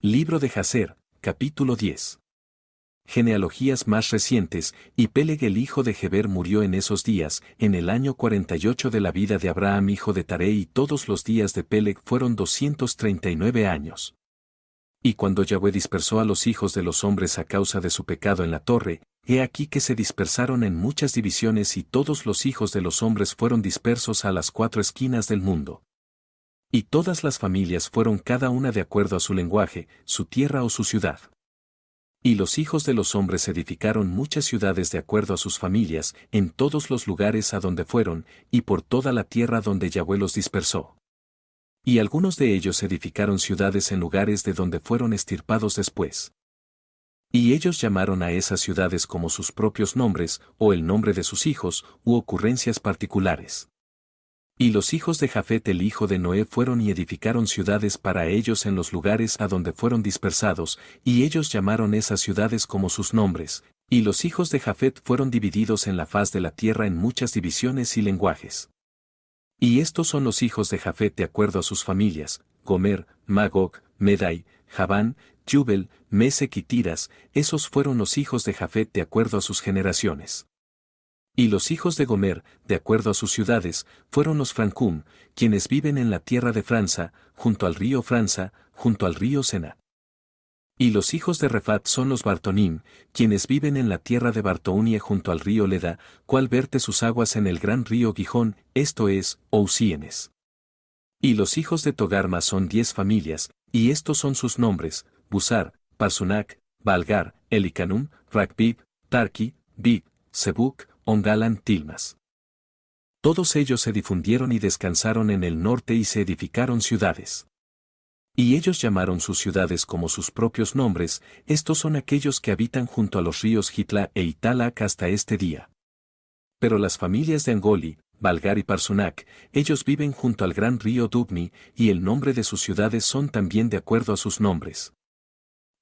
Libro de Jacer, capítulo 10. Genealogías más recientes, y Peleg el hijo de Geber murió en esos días, en el año 48 de la vida de Abraham hijo de Taré, y todos los días de Peleg fueron 239 años. Y cuando Yahweh dispersó a los hijos de los hombres a causa de su pecado en la torre, he aquí que se dispersaron en muchas divisiones y todos los hijos de los hombres fueron dispersos a las 4 esquinas del mundo. Y todas las familias fueron cada una de acuerdo a su lenguaje, su tierra o su ciudad. Y los hijos de los hombres edificaron muchas ciudades de acuerdo a sus familias, en todos los lugares a donde fueron, y por toda la tierra donde Yahweh los dispersó. Y algunos de ellos edificaron ciudades en lugares de donde fueron extirpados después. Y ellos llamaron a esas ciudades como sus propios nombres, o el nombre de sus hijos, u ocurrencias particulares. Y los hijos de Jafet el hijo de Noé fueron y edificaron ciudades para ellos en los lugares a donde fueron dispersados, y ellos llamaron esas ciudades como sus nombres, y los hijos de Jafet fueron divididos en la faz de la tierra en muchas divisiones y lenguajes. Y estos son los hijos de Jafet de acuerdo a sus familias: Gomer, Magog, Medai, Javán, Jubel, Mesec y Tiras. Esos fueron los hijos de Jafet de acuerdo a sus generaciones. Y los hijos de Gomer, de acuerdo a sus ciudades, fueron los Francum, quienes viven en la tierra de Franza, junto al río Franza, junto al río Sena. Y los hijos de Refat son los Bartonim, quienes viven en la tierra de Bartounie junto al río Leda, cual verte sus aguas en el gran río Gijón, esto es, Ousienes. Y los hijos de Togarma son 10 familias, y estos son sus nombres: Busar, Parsunac, Balgar, Elicanum, Rakbib, Tarki, Bib, Sebuk, Ongalan, Tilmas. Todos ellos se difundieron y descansaron en el norte y se edificaron ciudades. Y ellos llamaron sus ciudades como sus propios nombres. Estos son aquellos que habitan junto a los ríos Jitla e Italac hasta este día. Pero las familias de Angoli, Balgar y Parsunac, ellos viven junto al gran río Dubni, y el nombre de sus ciudades son también de acuerdo a sus nombres.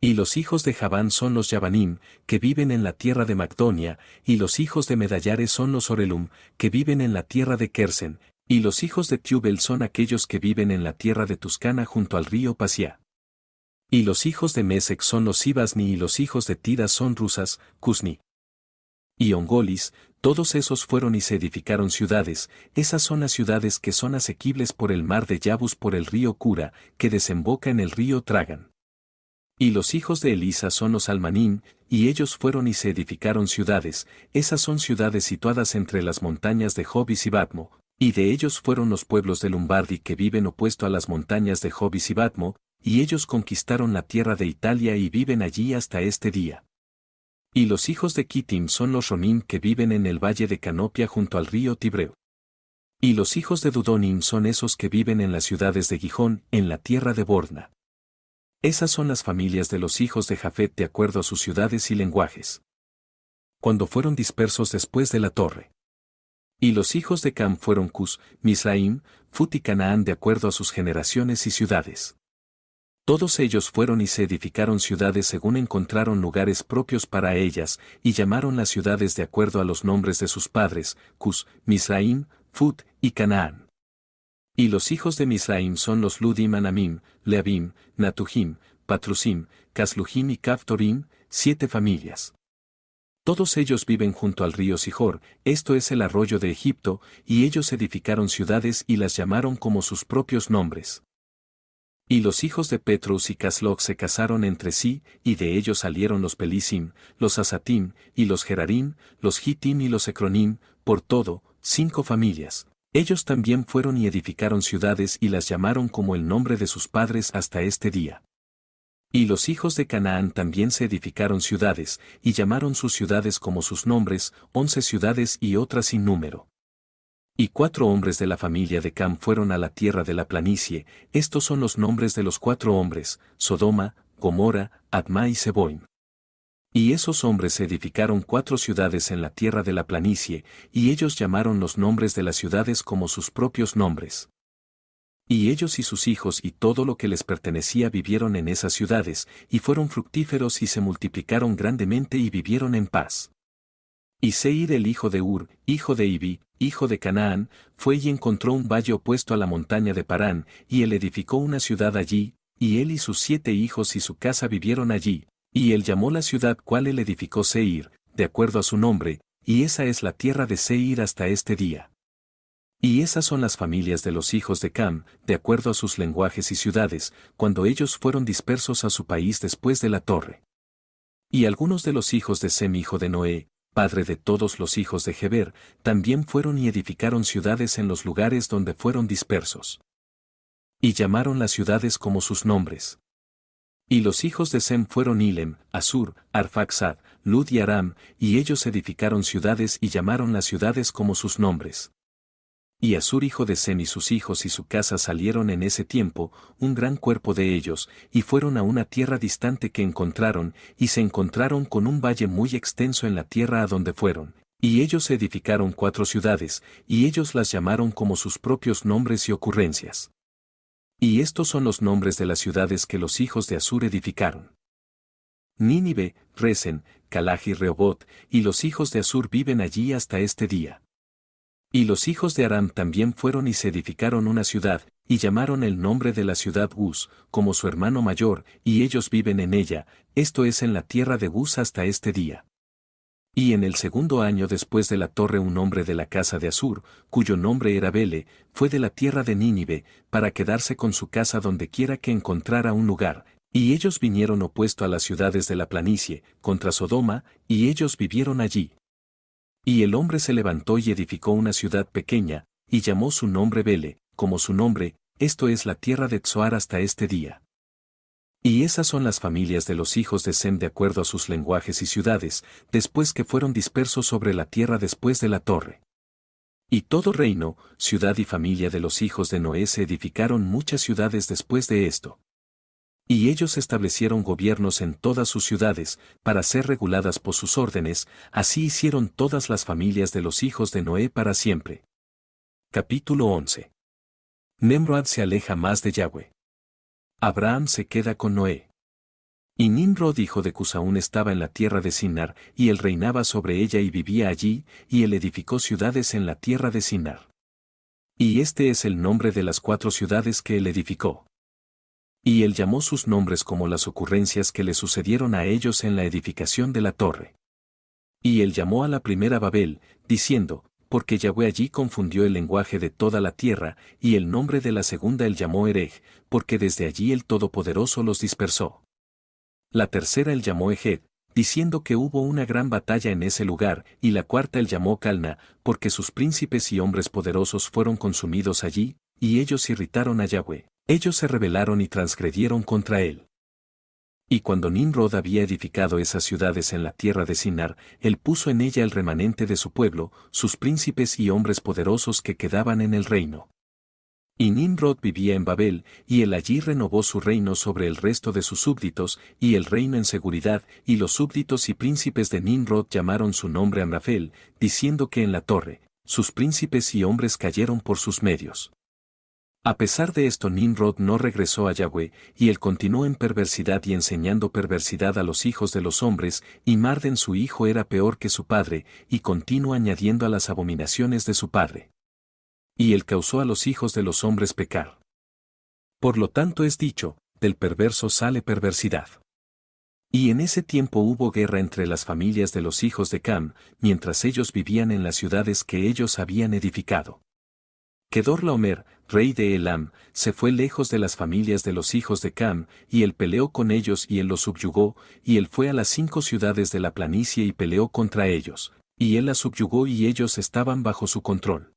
Y los hijos de Javán son los Yavanim, que viven en la tierra de Macdonia, y los hijos de Medallares son los Orelum, que viven en la tierra de Kersen, y los hijos de Tubel son aquellos que viven en la tierra de Tuscana junto al río Pasia. Y los hijos de Mesec son los Sibasni, y los hijos de Tiras son Rusas, Cusni y Ongolis. Todos esos fueron y se edificaron ciudades. Esas son las ciudades que son asequibles por el mar de Yabus por el río Cura, que desemboca en el río Tragan. Y los hijos de Elisa son los Almanim, y ellos fueron y se edificaron ciudades. Esas son ciudades situadas entre las montañas de Jobis y Batmo, y de ellos fueron los pueblos de Lombardi que viven opuesto a las montañas de Jobis y Batmo, y ellos conquistaron la tierra de Italia y viven allí hasta este día. Y los hijos de Kittim son los Ronim que viven en el valle de Canopia junto al río Tibreo. Y los hijos de Dudonim son esos que viven en las ciudades de Gijón, en la tierra de Borna. Esas son las familias de los hijos de Jafet de acuerdo a sus ciudades y lenguajes. Cuando fueron dispersos después de la torre. Y los hijos de Cam fueron Cus, Misraim, Fut y Canaán de acuerdo a sus generaciones y ciudades. Todos ellos fueron y se edificaron ciudades según encontraron lugares propios para ellas, y llamaron las ciudades de acuerdo a los nombres de sus padres: Cus, Misraim, Fut y Canaán. Y los hijos de Misraim son los Ludim Anamim, Leabim, Natuhim, Patrusim, Caslujim y Caftorim, 7 familias. Todos ellos viven junto al río Sihor, esto es el arroyo de Egipto, y ellos edificaron ciudades y las llamaron como sus propios nombres. Y los hijos de Petrus y Caslog se casaron entre sí, y de ellos salieron los Pelisim, los Asatim, y los Gerarim, los Gitim y los Ecronim, por todo, 5 familias. Ellos también fueron y edificaron ciudades y las llamaron como el nombre de sus padres hasta este día. Y los hijos de Canaán también se edificaron ciudades, y llamaron sus ciudades como sus nombres, 11 ciudades y otras sin número. Y 4 hombres de la familia de Cam fueron a la tierra de la planicie. Estos son los nombres de los 4 hombres: Sodoma, Gomorra, Adma y Seboim. Y esos hombres edificaron 4 ciudades en la tierra de la planicie, y ellos llamaron los nombres de las ciudades como sus propios nombres. Y ellos y sus hijos y todo lo que les pertenecía vivieron en esas ciudades, y fueron fructíferos y se multiplicaron grandemente y vivieron en paz. Y Seir el hijo de Ur, hijo de Ibi, hijo de Canaán, fue y encontró un valle opuesto a la montaña de Parán, y él edificó una ciudad allí, y él y sus 7 hijos y su casa vivieron allí, y él llamó la ciudad cual él edificó Seir, de acuerdo a su nombre, y esa es la tierra de Seir hasta este día. Y esas son las familias de los hijos de Cam, de acuerdo a sus lenguajes y ciudades, cuando ellos fueron dispersos a su país después de la torre. Y algunos de los hijos de Sem hijo de Noé, padre de todos los hijos de Heber, también fueron y edificaron ciudades en los lugares donde fueron dispersos. Y llamaron las ciudades como sus nombres. Y los hijos de Sem fueron Ilem, Asur, Arfaxad, Lud y Aram, y ellos edificaron ciudades y llamaron las ciudades como sus nombres. Y Asur hijo de Sem y sus hijos y su casa salieron en ese tiempo, un gran cuerpo de ellos, y fueron a una tierra distante que encontraron, y se encontraron con un valle muy extenso en la tierra a donde fueron. Y ellos edificaron 4 ciudades, y ellos las llamaron como sus propios nombres y ocurrencias. Y estos son los nombres de las ciudades que los hijos de Asur edificaron: Nínive, Resen, Calaj y Rehobot, y los hijos de Asur viven allí hasta este día. Y los hijos de Aram también fueron y se edificaron una ciudad, y llamaron el nombre de la ciudad Uz, como su hermano mayor, y ellos viven en ella, esto es en la tierra de Uz hasta este día. Y en el segundo año después de la torre un hombre de la casa de Asur, cuyo nombre era Bele, fue de la tierra de Nínive, para quedarse con su casa donde quiera que encontrara un lugar, y ellos vinieron opuesto a las ciudades de la planicie, contra Sodoma, y ellos vivieron allí. Y el hombre se levantó y edificó una ciudad pequeña, y llamó su nombre Bele, como su nombre, esto es la tierra de Tsoar hasta este día. Y esas son las familias de los hijos de Sem de acuerdo a sus lenguajes y ciudades, después que fueron dispersos sobre la tierra después de la torre. Y todo reino, ciudad y familia de los hijos de Noé se edificaron muchas ciudades después de esto. Y ellos establecieron gobiernos en todas sus ciudades, para ser reguladas por sus órdenes, así hicieron todas las familias de los hijos de Noé para siempre. Capítulo 11. Nimrod se aleja más de Yahweh. Abraham se queda con Noé. Y Nimrod hijo de Cusaún estaba en la tierra de Sinar, y él reinaba sobre ella y vivía allí, y él edificó ciudades en la tierra de Sinar. Y este es el nombre de las 4 ciudades que él edificó. Y él llamó sus nombres como las ocurrencias que le sucedieron a ellos en la edificación de la torre. Y él llamó a la primera Babel, diciendo, porque Yahweh allí confundió el lenguaje de toda la tierra, y el nombre de la segunda él llamó Erech, porque desde allí el Todopoderoso los dispersó. La tercera él llamó Eged, diciendo que hubo una gran batalla en ese lugar, y la cuarta él llamó Calna, porque sus príncipes y hombres poderosos fueron consumidos allí, y ellos irritaron a Yahweh. Ellos se rebelaron y transgredieron contra él. Y cuando Nimrod había edificado esas ciudades en la tierra de Sinar, él puso en ella el remanente de su pueblo, sus príncipes y hombres poderosos que quedaban en el reino. Y Nimrod vivía en Babel, y él allí renovó su reino sobre el resto de sus súbditos, y el reino en seguridad, y los súbditos y príncipes de Nimrod llamaron su nombre Amrafel, diciendo que en la torre, sus príncipes y hombres cayeron por sus medios. A pesar de esto Nimrod no regresó a Yahweh, y él continuó en perversidad y enseñando perversidad a los hijos de los hombres, y Marden su hijo era peor que su padre, y continuó añadiendo a las abominaciones de su padre. Y él causó a los hijos de los hombres pecar. Por lo tanto es dicho, del perverso sale perversidad. Y en ese tiempo hubo guerra entre las familias de los hijos de Cam, mientras ellos vivían en las ciudades que ellos habían edificado. Kedorlaomer, rey de Elam, se fue lejos de las familias de los hijos de Cam, y él peleó con ellos y él los subyugó, y él fue a las 5 ciudades de la planicie y peleó contra ellos, y él las subyugó y ellos estaban bajo su control.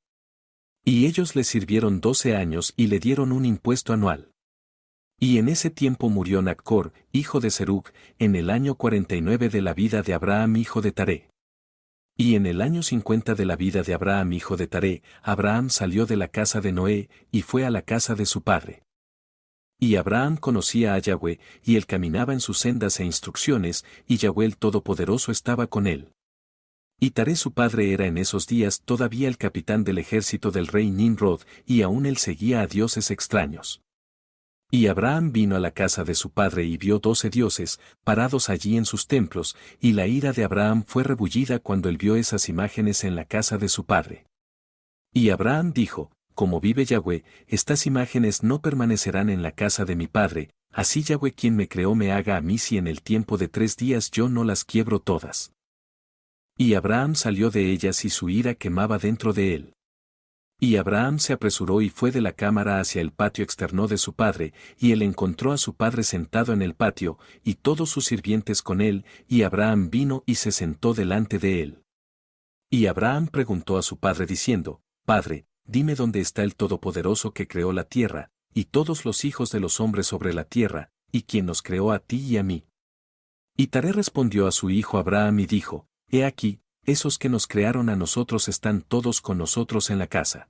Y ellos le sirvieron 12 años y le dieron un impuesto anual. Y en ese tiempo murió Naccor, hijo de Serug, en el año 49 de la vida de Abraham hijo de Taré. Y en el año 50 de la vida de Abraham hijo de Taré, Abraham salió de la casa de Noé, y fue a la casa de su padre. Y Abraham conocía a Yahweh, y él caminaba en sus sendas e instrucciones, y Yahweh el Todopoderoso estaba con él. Y Taré su padre era en esos días todavía el capitán del ejército del rey Nimrod, y aún él seguía a dioses extraños. Y Abraham vino a la casa de su padre y vio 12 dioses, parados allí en sus templos, y la ira de Abraham fue rebullida cuando él vio esas imágenes en la casa de su padre. Y Abraham dijo, como vive Yahweh, estas imágenes no permanecerán en la casa de mi padre, así Yahweh quien me creó me haga a mí si en el tiempo de 3 días yo no las quiebro todas. Y Abraham salió de ellas y su ira quemaba dentro de él. Y Abraham se apresuró y fue de la cámara hacia el patio externo de su padre, y él encontró a su padre sentado en el patio, y todos sus sirvientes con él, y Abraham vino y se sentó delante de él. Y Abraham preguntó a su padre diciendo, Padre, dime dónde está el Todopoderoso que creó la tierra, y todos los hijos de los hombres sobre la tierra, y quien nos creó a ti y a mí. Y Taré respondió a su hijo Abraham y dijo, He aquí, esos que nos crearon a nosotros están todos con nosotros en la casa.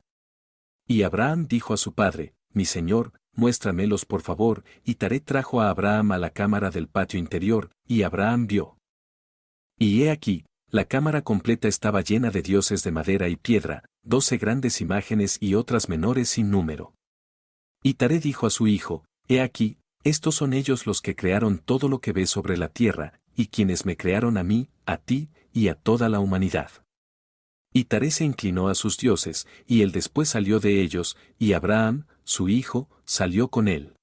Y Abraham dijo a su padre, Mi señor, muéstramelos por favor, y Taré trajo a Abraham a la cámara del patio interior, y Abraham vio. Y he aquí, la cámara completa estaba llena de dioses de madera y piedra, 12 grandes imágenes y otras menores sin número. Y Taré dijo a su hijo, He aquí, estos son ellos los que crearon todo lo que ves sobre la tierra, y quienes me crearon a mí, a ti, y a toda la humanidad. Y Taré se inclinó a sus dioses, y él después salió de ellos, y Abraham, su hijo, salió con él.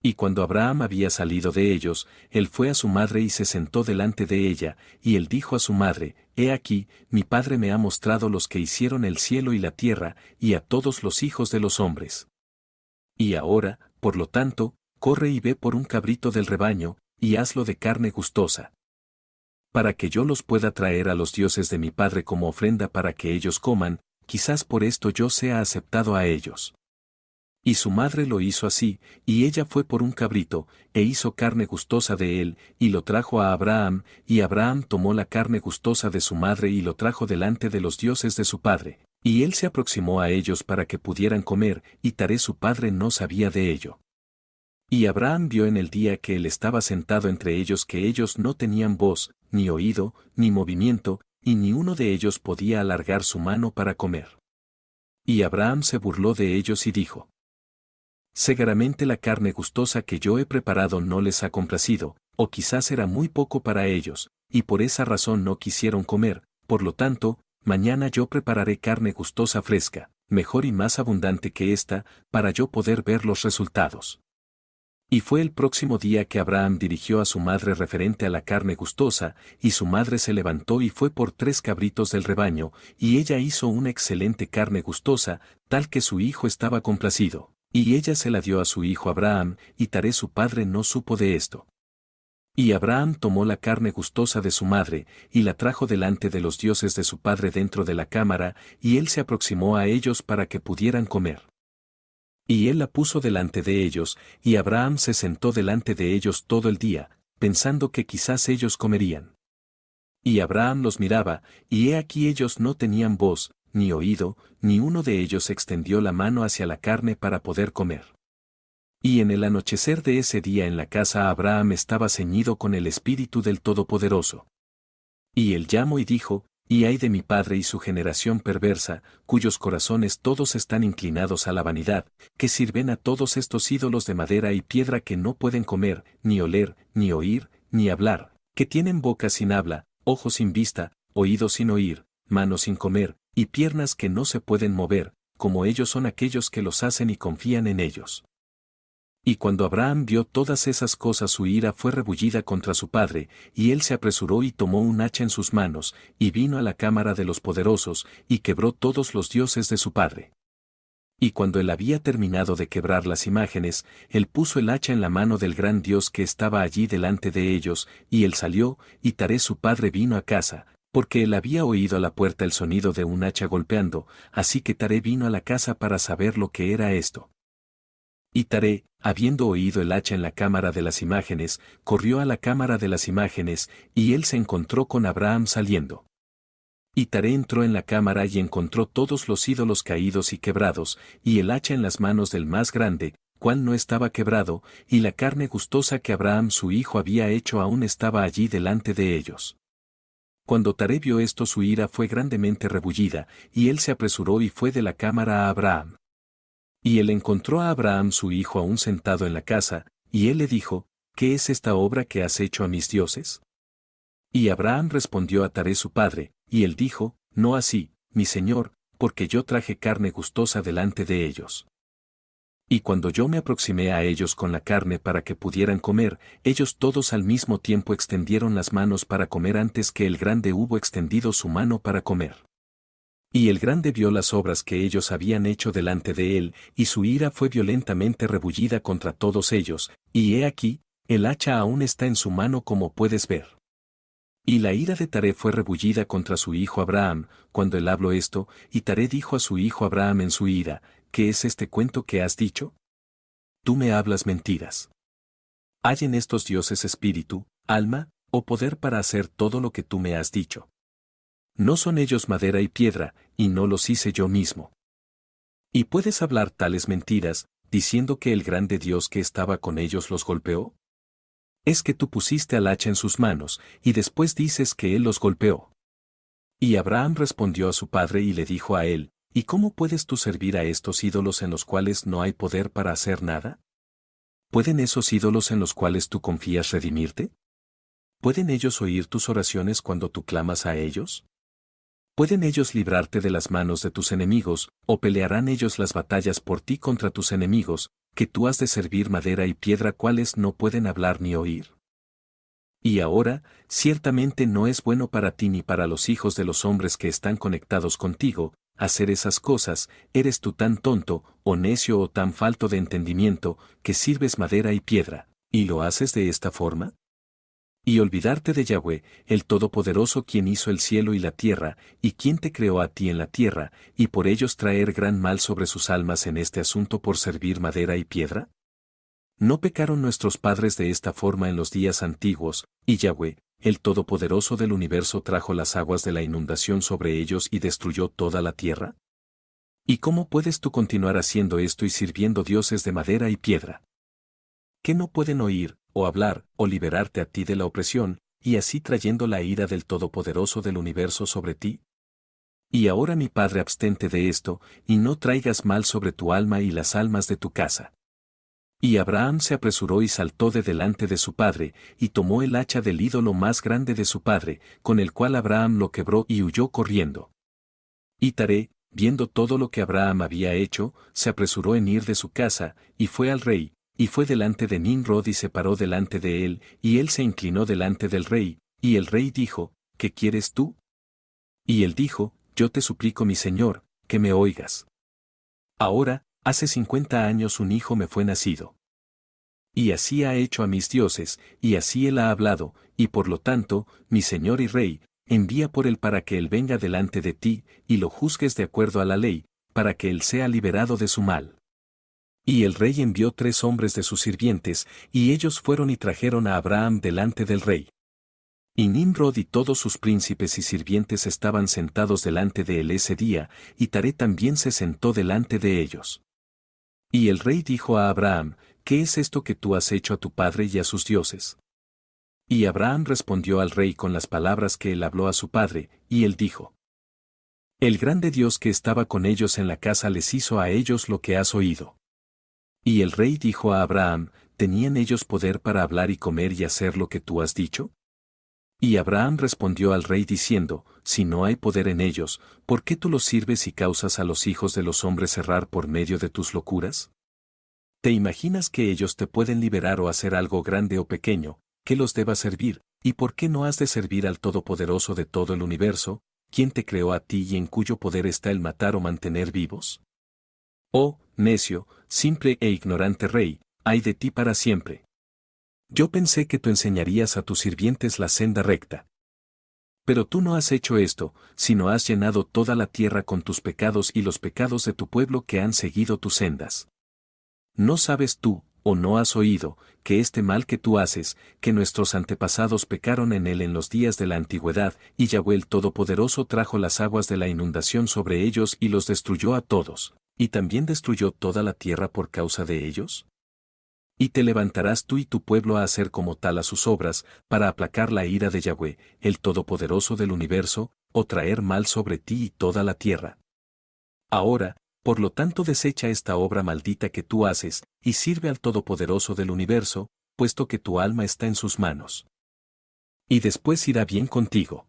Y cuando Abraham había salido de ellos, él fue a su madre y se sentó delante de ella, y él dijo a su madre, He aquí, mi padre me ha mostrado los que hicieron el cielo y la tierra, y a todos los hijos de los hombres. Y ahora, por lo tanto, corre y ve por un cabrito del rebaño, y hazlo de carne gustosa, para que yo los pueda traer a los dioses de mi padre como ofrenda para que ellos coman, quizás por esto yo sea aceptado a ellos. Y su madre lo hizo así, y ella fue por un cabrito, e hizo carne gustosa de él, y lo trajo a Abraham, y Abraham tomó la carne gustosa de su madre y lo trajo delante de los dioses de su padre, y él se aproximó a ellos para que pudieran comer, y Taré su padre no sabía de ello. Y Abraham vio en el día que él estaba sentado entre ellos que ellos no tenían voz, ni oído, ni movimiento, y ni uno de ellos podía alargar su mano para comer. Y Abraham se burló de ellos y dijo, Seguramente la carne gustosa que yo he preparado no les ha complacido, o quizás era muy poco para ellos, y por esa razón no quisieron comer, por lo tanto, mañana yo prepararé carne gustosa fresca, mejor y más abundante que esta, para yo poder ver los resultados. Y fue el próximo día que Abraham dirigió a su madre referente a la carne gustosa, y su madre se levantó y fue por 3 cabritos del rebaño, y ella hizo una excelente carne gustosa, tal que su hijo estaba complacido, y ella se la dio a su hijo Abraham, y Taré su padre no supo de esto. Y Abraham tomó la carne gustosa de su madre, y la trajo delante de los dioses de su padre dentro de la cámara, y él se aproximó a ellos para que pudieran comer. Y él la puso delante de ellos, y Abraham se sentó delante de ellos todo el día, pensando que quizás ellos comerían. Y Abraham los miraba, y he aquí ellos no tenían voz, ni oído, ni uno de ellos extendió la mano hacia la carne para poder comer. Y en el anochecer de ese día en la casa Abraham estaba ceñido con el espíritu del Todopoderoso. Y él llamó y dijo, Y ay de mi padre y su generación perversa, cuyos corazones todos están inclinados a la vanidad, que sirven a todos estos ídolos de madera y piedra que no pueden comer, ni oler, ni oír, ni hablar, que tienen boca sin habla, ojos sin vista, oídos sin oír, manos sin comer, y piernas que no se pueden mover, como ellos son aquellos que los hacen y confían en ellos. Y cuando Abraham vio todas esas cosas su ira fue rebullida contra su padre, y él se apresuró y tomó un hacha en sus manos, y vino a la cámara de los poderosos, y quebró todos los dioses de su padre. Y cuando él había terminado de quebrar las imágenes, él puso el hacha en la mano del gran Dios que estaba allí delante de ellos, y él salió, y Taré su padre vino a casa, porque él había oído a la puerta el sonido de un hacha golpeando, así que Taré vino a la casa para saber lo que era esto. Y Taré, habiendo oído el hacha en la cámara de las imágenes, corrió a la cámara de las imágenes, y él se encontró con Abraham saliendo. Y Taré entró en la cámara y encontró todos los ídolos caídos y quebrados, y el hacha en las manos del más grande, cual no estaba quebrado, y la carne gustosa que Abraham su hijo había hecho aún estaba allí delante de ellos. Cuando Taré vio esto su ira fue grandemente rebullida, y él se apresuró y fue de la cámara a Abraham. Y él encontró a Abraham su hijo aún sentado en la casa, y él le dijo, ¿qué es esta obra que has hecho a mis dioses? Y Abraham respondió a Taré su padre, y él dijo, no así, mi señor, porque yo traje carne gustosa delante de ellos. Y cuando yo me aproximé a ellos con la carne para que pudieran comer, ellos todos al mismo tiempo extendieron las manos para comer antes que el grande hubo extendido su mano para comer. Y el grande vio las obras que ellos habían hecho delante de él, y su ira fue violentamente rebullida contra todos ellos, y he aquí, el hacha aún está en su mano como puedes ver. Y la ira de Taré fue rebullida contra su hijo Abraham, cuando él habló esto, y Taré dijo a su hijo Abraham en su ira, ¿qué es este cuento que has dicho? Tú me hablas mentiras. ¿Hay en estos dioses espíritu, alma, o poder para hacer todo lo que tú me has dicho? No son ellos madera y piedra, y no los hice yo mismo. ¿Y puedes hablar tales mentiras, diciendo que el grande Dios que estaba con ellos los golpeó? Es que tú pusiste al hacha en sus manos, y después dices que él los golpeó. Y Abraham respondió a su padre y le dijo a él, ¿y cómo puedes tú servir a estos ídolos en los cuales no hay poder para hacer nada? ¿Pueden esos ídolos en los cuales tú confías redimirte? ¿Pueden ellos oír tus oraciones cuando tú clamas a ellos? ¿Pueden ellos librarte de las manos de tus enemigos, o pelearán ellos las batallas por ti contra tus enemigos, que tú has de servir madera y piedra cuales no pueden hablar ni oír? Y ahora, ciertamente no es bueno para ti ni para los hijos de los hombres que están conectados contigo, hacer esas cosas, eres tú tan tonto, o necio o tan falto de entendimiento, que sirves madera y piedra, ¿y lo haces de esta forma? Y olvidarte de Yahweh, el Todopoderoso quien hizo el cielo y la tierra, y quien te creó a ti en la tierra, y por ellos traer gran mal sobre sus almas en este asunto por servir madera y piedra? ¿No pecaron nuestros padres de esta forma en los días antiguos, y Yahweh, el Todopoderoso del universo trajo las aguas de la inundación sobre ellos y destruyó toda la tierra? ¿Y cómo puedes tú continuar haciendo esto y sirviendo dioses de madera y piedra? ¿Que no pueden oír, o hablar, o liberarte a ti de la opresión, y así trayendo la ira del Todopoderoso del universo sobre ti? Y ahora mi padre abstente de esto, y no traigas mal sobre tu alma y las almas de tu casa. Y Abraham se apresuró y saltó de delante de su padre, y tomó el hacha del ídolo más grande de su padre, con el cual Abraham lo quebró y huyó corriendo. Y Taré, viendo todo lo que Abraham había hecho, se apresuró en ir de su casa, y fue al rey, y fue delante de Nimrod y se paró delante de él, y él se inclinó delante del rey, y el rey dijo, ¿qué quieres tú? Y él dijo, yo te suplico mi señor, que me oigas. Ahora, hace 50 años un hijo me fue nacido. Y así ha hecho a mis dioses, y así él ha hablado, y por lo tanto, mi señor y rey, envía por él para que él venga delante de ti, y lo juzgues de acuerdo a la ley, para que él sea liberado de su mal. Y el rey envió 3 hombres de sus sirvientes, y ellos fueron y trajeron a Abraham delante del rey. Y Nimrod y todos sus príncipes y sirvientes estaban sentados delante de él ese día, y Taré también se sentó delante de ellos. Y el rey dijo a Abraham, ¿qué es esto que tú has hecho a tu padre y a sus dioses? Y Abraham respondió al rey con las palabras que él habló a su padre, y él dijo, el grande Dios que estaba con ellos en la casa les hizo a ellos lo que has oído. Y el rey dijo a Abraham, ¿tenían ellos poder para hablar y comer y hacer lo que tú has dicho? Y Abraham respondió al rey diciendo, si no hay poder en ellos, ¿por qué tú los sirves y causas a los hijos de los hombres errar por medio de tus locuras? ¿Te imaginas que ellos te pueden liberar o hacer algo grande o pequeño, que los deba servir, y por qué no has de servir al Todopoderoso de todo el universo, quien te creó a ti y en cuyo poder está el matar o mantener vivos? Oh, necio, simple e ignorante rey, ay de ti para siempre. Yo pensé que tú enseñarías a tus sirvientes la senda recta. Pero tú no has hecho esto, sino has llenado toda la tierra con tus pecados y los pecados de tu pueblo que han seguido tus sendas. ¿No sabes tú, o no has oído, que este mal que tú haces, que nuestros antepasados pecaron en él en los días de la antigüedad, y Yahweh el Todopoderoso trajo las aguas de la inundación sobre ellos y los destruyó a todos, y también destruyó toda la tierra por causa de ellos? Y te levantarás tú y tu pueblo a hacer como tal a sus obras, para aplacar la ira de Yahweh, el Todopoderoso del universo, o traer mal sobre ti y toda la tierra. Ahora, por lo tanto desecha esta obra maldita que tú haces, y sirve al Todopoderoso del universo, puesto que tu alma está en sus manos. Y después irá bien contigo.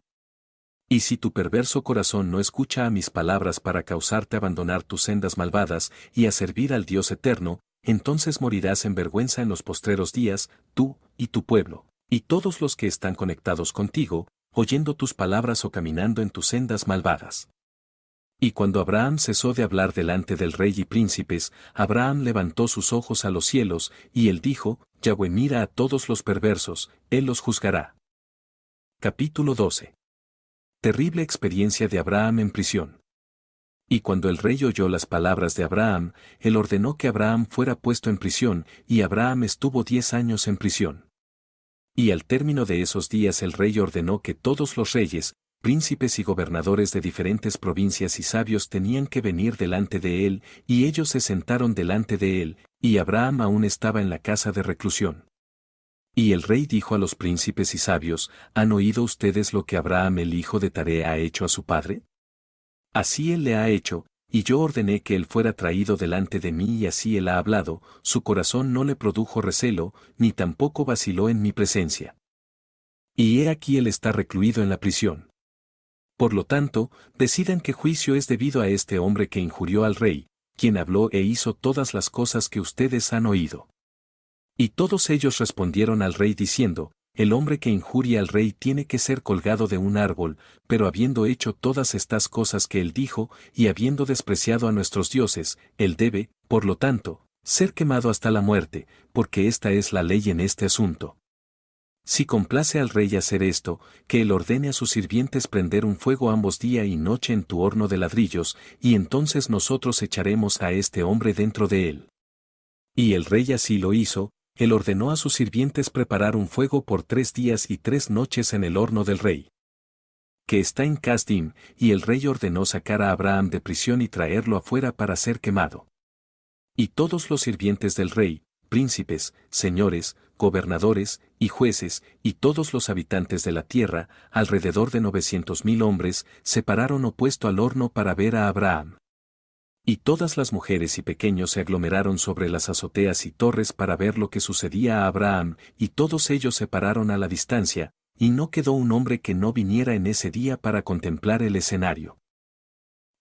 Y si tu perverso corazón no escucha a mis palabras para causarte abandonar tus sendas malvadas y a servir al Dios eterno, entonces morirás en vergüenza en los postreros días, tú, y tu pueblo, y todos los que están conectados contigo, oyendo tus palabras o caminando en tus sendas malvadas. Y cuando Abraham cesó de hablar delante del rey y príncipes, Abraham levantó sus ojos a los cielos, y él dijo, Yahweh mira a todos los perversos, él los juzgará. Capítulo 12. Terrible experiencia de Abraham en prisión. Y cuando el rey oyó las palabras de Abraham, él ordenó que Abraham fuera puesto en prisión, y Abraham estuvo 10 años en prisión. Y al término de esos días el rey ordenó que todos los reyes, príncipes y gobernadores de diferentes provincias y sabios tenían que venir delante de él, y ellos se sentaron delante de él, y Abraham aún estaba en la casa de reclusión. Y el rey dijo a los príncipes y sabios, ¿han oído ustedes lo que Abraham el hijo de Taré ha hecho a su padre? Así él le ha hecho, y yo ordené que él fuera traído delante de mí y así él ha hablado, su corazón no le produjo recelo, ni tampoco vaciló en mi presencia. Y he aquí él está recluido en la prisión. Por lo tanto, decidan qué juicio es debido a este hombre que injurió al rey, quien habló e hizo todas las cosas que ustedes han oído. Y todos ellos respondieron al rey diciendo, el hombre que injuria al rey tiene que ser colgado de un árbol, pero habiendo hecho todas estas cosas que él dijo, y habiendo despreciado a nuestros dioses, él debe, por lo tanto, ser quemado hasta la muerte, porque esta es la ley en este asunto. Si complace al rey hacer esto, que él ordene a sus sirvientes prender un fuego ambos día y noche en tu horno de ladrillos, y entonces nosotros echaremos a este hombre dentro de él. Y el rey así lo hizo, él ordenó a sus sirvientes preparar un fuego por 3 días y 3 noches en el horno del rey, que está en Casdim, y el rey ordenó sacar a Abraham de prisión y traerlo afuera para ser quemado. Y todos los sirvientes del rey, príncipes, señores, gobernadores, y jueces, y todos los habitantes de la tierra, alrededor de 900,000 hombres, se pararon opuesto al horno para ver a Abraham. Y todas las mujeres y pequeños se aglomeraron sobre las azoteas y torres para ver lo que sucedía a Abraham, y todos ellos se pararon a la distancia, y no quedó un hombre que no viniera en ese día para contemplar el escenario.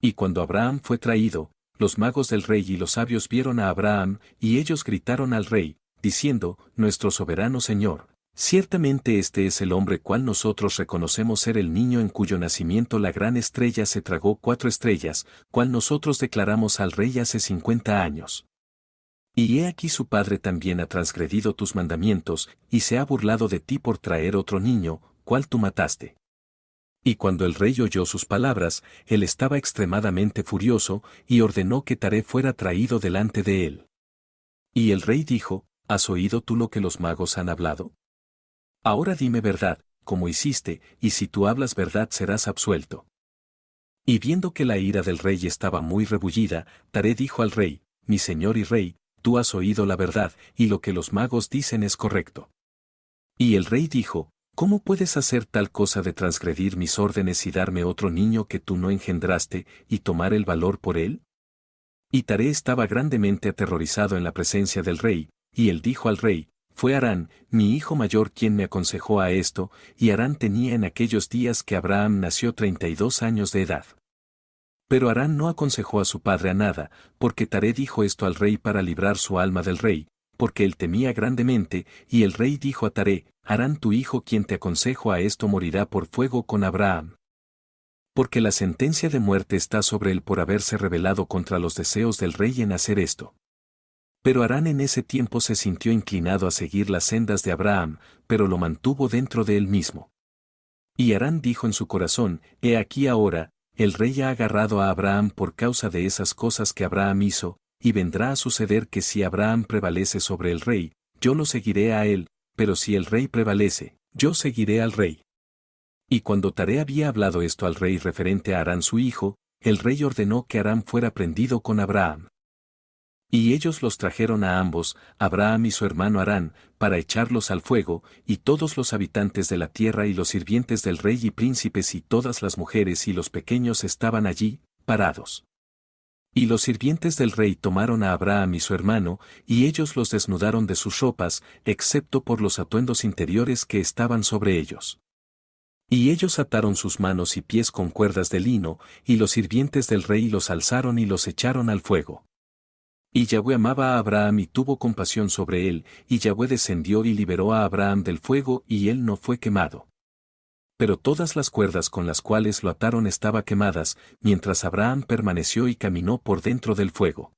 Y cuando Abraham fue traído, los magos del rey y los sabios vieron a Abraham, y ellos gritaron al rey, diciendo, Nuestro soberano Señor, ciertamente este es el hombre cual nosotros reconocemos ser el niño en cuyo nacimiento la gran estrella se tragó 4 estrellas, cual nosotros declaramos al rey hace 50 años. Y he aquí su padre también ha transgredido tus mandamientos, y se ha burlado de ti por traer otro niño, cual tú mataste. Y cuando el rey oyó sus palabras, él estaba extremadamente furioso, y ordenó que Taré fuera traído delante de él. Y el rey dijo, ¿has oído tú lo que los magos han hablado? Ahora dime verdad, como hiciste, y si tú hablas verdad serás absuelto. Y viendo que la ira del rey estaba muy rebullida, Taré dijo al rey, mi señor y rey, tú has oído la verdad, y lo que los magos dicen es correcto. Y el rey dijo, ¿cómo puedes hacer tal cosa de transgredir mis órdenes y darme otro niño que tú no engendraste, y tomar el valor por él? Y Taré estaba grandemente aterrorizado en la presencia del rey, y él dijo al rey, fue Harán, mi hijo mayor quien me aconsejó a esto, y Harán tenía en aquellos días que Abraham nació 32 años de edad. Pero Harán no aconsejó a su padre a nada, porque Taré dijo esto al rey para librar su alma del rey, porque él temía grandemente, y el rey dijo a Taré, Harán tu hijo quien te aconsejo a esto morirá por fuego con Abraham. Porque la sentencia de muerte está sobre él por haberse rebelado contra los deseos del rey en hacer esto. Pero Harán en ese tiempo se sintió inclinado a seguir las sendas de Abraham, pero lo mantuvo dentro de él mismo. Y Harán dijo en su corazón, he aquí ahora, el rey ha agarrado a Abraham por causa de esas cosas que Abraham hizo, y vendrá a suceder que si Abraham prevalece sobre el rey, yo lo seguiré a él, pero si el rey prevalece, yo seguiré al rey. Y cuando Taré había hablado esto al rey referente a Harán su hijo, el rey ordenó que Harán fuera prendido con Abraham. Y ellos los trajeron a ambos, Abraham y su hermano Harán, para echarlos al fuego, y todos los habitantes de la tierra y los sirvientes del rey y príncipes y todas las mujeres y los pequeños estaban allí, parados. Y los sirvientes del rey tomaron a Abraham y su hermano, y ellos los desnudaron de sus ropas, excepto por los atuendos interiores que estaban sobre ellos. Y ellos ataron sus manos y pies con cuerdas de lino, y los sirvientes del rey los alzaron y los echaron al fuego. Y Yahweh amaba a Abraham y tuvo compasión sobre él, y Yahweh descendió y liberó a Abraham del fuego y él no fue quemado. Pero todas las cuerdas con las cuales lo ataron estaban quemadas, mientras Abraham permaneció y caminó por dentro del fuego.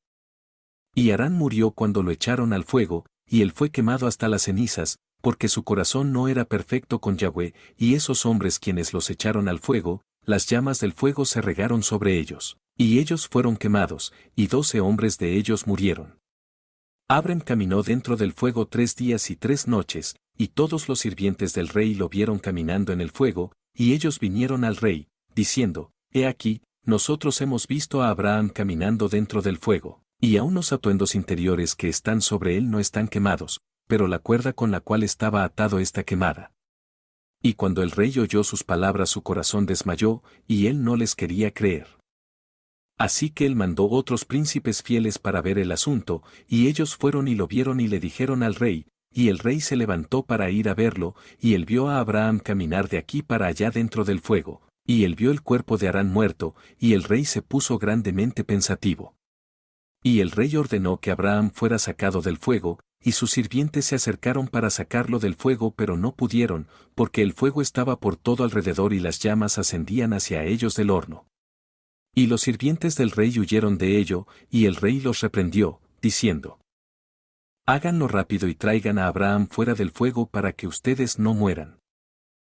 Y Harán murió cuando lo echaron al fuego, y él fue quemado hasta las cenizas, porque su corazón no era perfecto con Yahweh, y esos hombres quienes los echaron al fuego, las llamas del fuego se regaron sobre ellos, y ellos fueron quemados, y 12 hombres de ellos murieron. Abram caminó dentro del fuego 3 días y 3 noches, y todos los sirvientes del rey lo vieron caminando en el fuego, y ellos vinieron al rey, diciendo, He aquí, nosotros hemos visto a Abraham caminando dentro del fuego, y aun los atuendos interiores que están sobre él no están quemados, pero la cuerda con la cual estaba atado está quemada. Y cuando el rey oyó sus palabras su corazón desmayó, y él no les quería creer. Así que él mandó otros príncipes fieles para ver el asunto, y ellos fueron y lo vieron y le dijeron al rey, y el rey se levantó para ir a verlo, y él vio a Abraham caminar de aquí para allá dentro del fuego, y él vio el cuerpo de Harán muerto, y el rey se puso grandemente pensativo. Y el rey ordenó que Abraham fuera sacado del fuego, y sus sirvientes se acercaron para sacarlo del fuego pero no pudieron, porque el fuego estaba por todo alrededor y las llamas ascendían hacia ellos del horno. Y los sirvientes del rey huyeron de ello, y el rey los reprendió, diciendo, Háganlo rápido y traigan a Abraham fuera del fuego para que ustedes no mueran.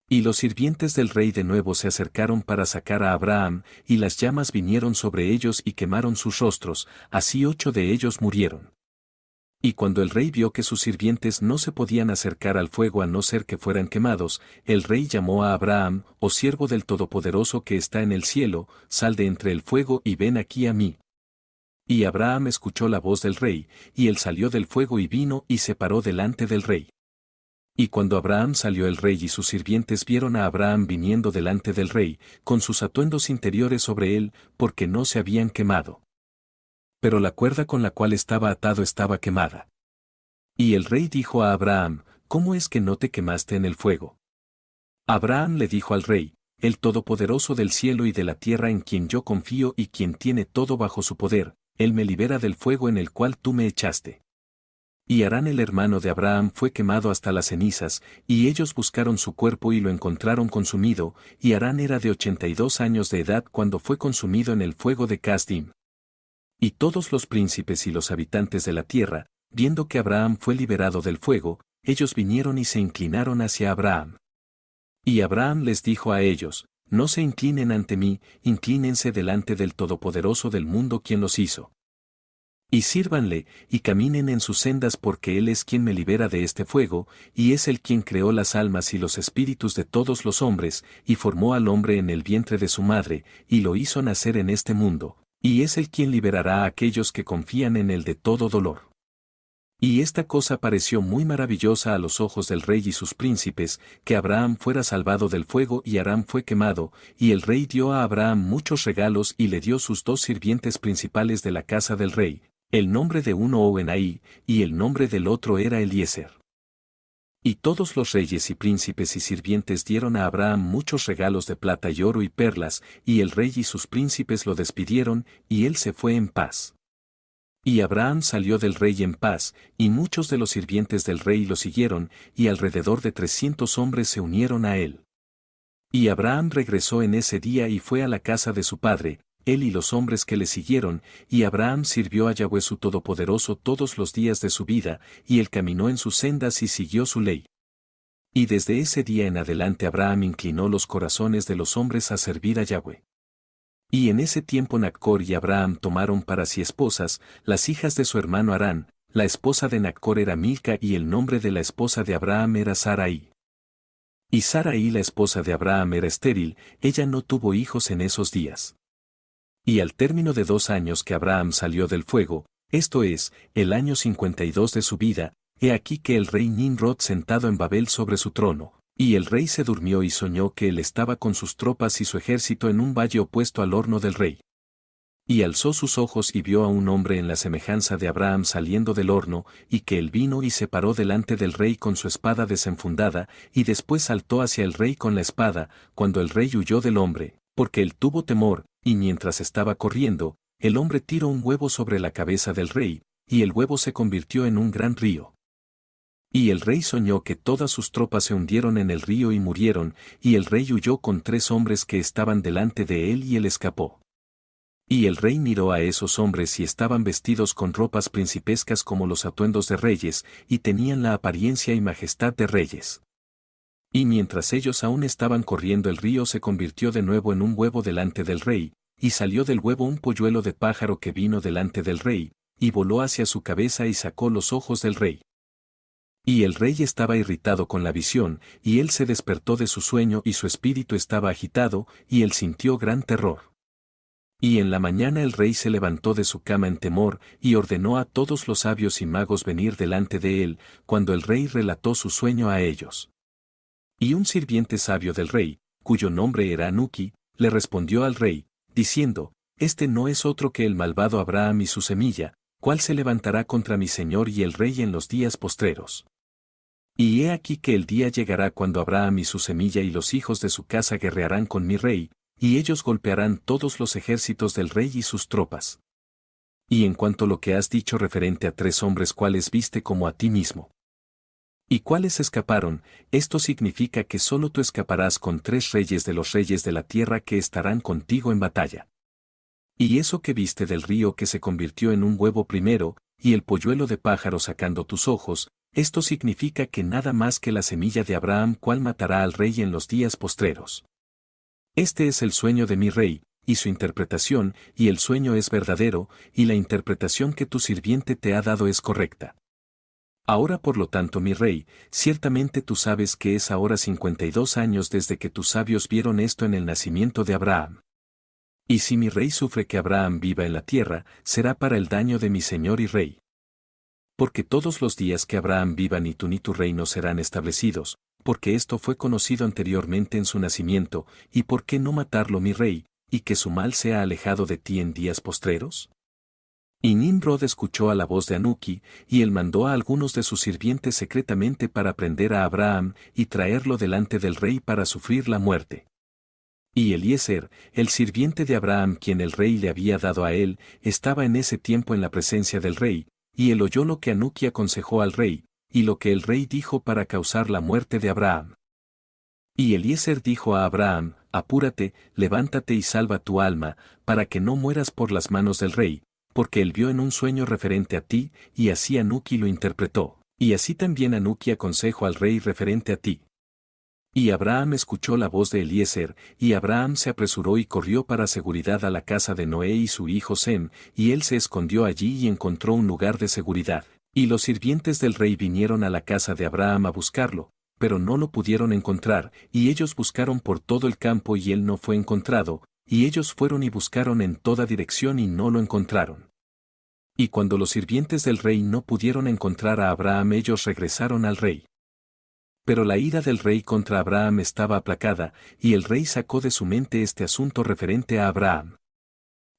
Y los sirvientes del rey de nuevo se acercaron para sacar a Abraham, y las llamas vinieron sobre ellos y quemaron sus rostros, así 8 de ellos murieron. Y cuando el rey vio que sus sirvientes no se podían acercar al fuego a no ser que fueran quemados, el rey llamó a Abraham, oh siervo del Todopoderoso que está en el cielo, sal de entre el fuego y ven aquí a mí. Y Abraham escuchó la voz del rey, y él salió del fuego y vino y se paró delante del rey. Y cuando Abraham salió el rey y sus sirvientes vieron a Abraham viniendo delante del rey, con sus atuendos interiores sobre él, porque no se habían quemado. Pero la cuerda con la cual estaba atado estaba quemada. Y el rey dijo a Abraham, ¿cómo es que no te quemaste en el fuego? Abraham le dijo al rey, el Todopoderoso del cielo y de la tierra en quien yo confío y quien tiene todo bajo su poder, él me libera del fuego en el cual tú me echaste. Y Harán el hermano de Abraham fue quemado hasta las cenizas, y ellos buscaron su cuerpo y lo encontraron consumido, y Harán era de 82 años de edad cuando fue consumido en el fuego de Casdim. Y todos los príncipes y los habitantes de la tierra, viendo que Abraham fue liberado del fuego, ellos vinieron y se inclinaron hacia Abraham. Y Abraham les dijo a ellos, no se inclinen ante mí, inclínense delante del Todopoderoso del mundo quien los hizo. Y sírvanle, y caminen en sus sendas porque Él es quien me libera de este fuego, y es Él quien creó las almas y los espíritus de todos los hombres, y formó al hombre en el vientre de su madre, y lo hizo nacer en este mundo. Y es Él quien liberará a aquellos que confían en Él de todo dolor. Y esta cosa pareció muy maravillosa a los ojos del rey y sus príncipes, que Abraham fuera salvado del fuego y Harán fue quemado, y el rey dio a Abraham muchos regalos y le dio sus 2 sirvientes principales de la casa del rey, el nombre de uno Obenaí, y el nombre del otro era Eliezer. Y todos los reyes y príncipes y sirvientes dieron a Abraham muchos regalos de plata y oro y perlas, y el rey y sus príncipes lo despidieron, y él se fue en paz. Y Abraham salió del rey en paz, y muchos de los sirvientes del rey lo siguieron, y alrededor de 300 hombres se unieron a él. Y Abraham regresó en ese día y fue a la casa de su padre, él y los hombres que le siguieron, y Abraham sirvió a Yahweh su Todopoderoso todos los días de su vida, y él caminó en sus sendas y siguió su ley. Y desde ese día en adelante Abraham inclinó los corazones de los hombres a servir a Yahweh. Y en ese tiempo Naccor y Abraham tomaron para sí esposas, las hijas de su hermano Harán, la esposa de Naccor era Milca y el nombre de la esposa de Abraham era Sarai. Y Sarai la esposa de Abraham era estéril, ella no tuvo hijos en esos días. Y al término de 2 años que Abraham salió del fuego, esto es, el año 52 de su vida, he aquí que el rey Nimrod sentado en Babel sobre su trono, y el rey se durmió y soñó que él estaba con sus tropas y su ejército en un valle opuesto al horno del rey. Y alzó sus ojos y vio a un hombre en la semejanza de Abraham saliendo del horno, y que él vino y se paró delante del rey con su espada desenfundada, y después saltó hacia el rey con la espada, cuando el rey huyó del hombre, porque él tuvo temor, y mientras estaba corriendo, el hombre tiró un huevo sobre la cabeza del rey, y el huevo se convirtió en un gran río. Y el rey soñó que todas sus tropas se hundieron en el río y murieron, y el rey huyó con 3 hombres que estaban delante de él y él escapó. Y el rey miró a esos hombres y estaban vestidos con ropas principescas como los atuendos de reyes, y tenían la apariencia y majestad de reyes. Y mientras ellos aún estaban corriendo el río se convirtió de nuevo en un huevo delante del rey, y salió del huevo un polluelo de pájaro que vino delante del rey, y voló hacia su cabeza y sacó los ojos del rey. Y el rey estaba irritado con la visión, y él se despertó de su sueño y su espíritu estaba agitado, y él sintió gran terror. Y en la mañana el rey se levantó de su cama en temor, y ordenó a todos los sabios y magos venir delante de él, cuando el rey relató su sueño a ellos. Y un sirviente sabio del rey, cuyo nombre era Anuki, le respondió al rey, diciendo, «Este no es otro que el malvado Abraham y su semilla, cuál se levantará contra mi señor y el rey en los días postreros. Y he aquí que el día llegará cuando Abraham y su semilla y los hijos de su casa guerrearán con mi rey, y ellos golpearán todos los ejércitos del rey y sus tropas. Y en cuanto a lo que has dicho referente a 3 hombres cuales viste como a ti mismo, y cuáles escaparon, esto significa que solo tú escaparás con 3 reyes de los reyes de la tierra que estarán contigo en batalla. Y eso que viste del río que se convirtió en un huevo primero, y el polluelo de pájaro sacando tus ojos, esto significa que nada más que la semilla de Abraham cual matará al rey en los días postreros. Este es el sueño de mi rey, y su interpretación, y el sueño es verdadero, y la interpretación que tu sirviente te ha dado es correcta. Ahora por lo tanto mi rey, ciertamente tú sabes que es ahora 52 años desde que tus sabios vieron esto en el nacimiento de Abraham. Y si mi rey sufre que Abraham viva en la tierra, será para el daño de mi señor y rey. Porque todos los días que Abraham viva ni tú ni tu reino serán establecidos, porque esto fue conocido anteriormente en su nacimiento, y por qué no matarlo mi rey, y que su mal sea alejado de ti en días postreros. Y Nimrod escuchó a la voz de Anuki, y él mandó a algunos de sus sirvientes secretamente para prender a Abraham y traerlo delante del rey para sufrir la muerte. Y Eliezer, el sirviente de Abraham quien el rey le había dado a él, estaba en ese tiempo en la presencia del rey, y él oyó lo que Anuki aconsejó al rey, y lo que el rey dijo para causar la muerte de Abraham. Y Eliezer dijo a Abraham, apúrate, levántate y salva tu alma, para que no mueras por las manos del rey, porque él vio en un sueño referente a ti, y así Anuki lo interpretó, y así también Anuki aconsejó al rey referente a ti. Y Abraham escuchó la voz de Eliezer, y Abraham se apresuró y corrió para seguridad a la casa de Noé y su hijo Sem, y él se escondió allí y encontró un lugar de seguridad. Y los sirvientes del rey vinieron a la casa de Abraham a buscarlo, pero no lo pudieron encontrar, y ellos buscaron por todo el campo y él no fue encontrado, y ellos fueron y buscaron en toda dirección y no lo encontraron. Y cuando los sirvientes del rey no pudieron encontrar a Abraham ellos regresaron al rey. Pero la ira del rey contra Abraham estaba aplacada, y el rey sacó de su mente este asunto referente a Abraham.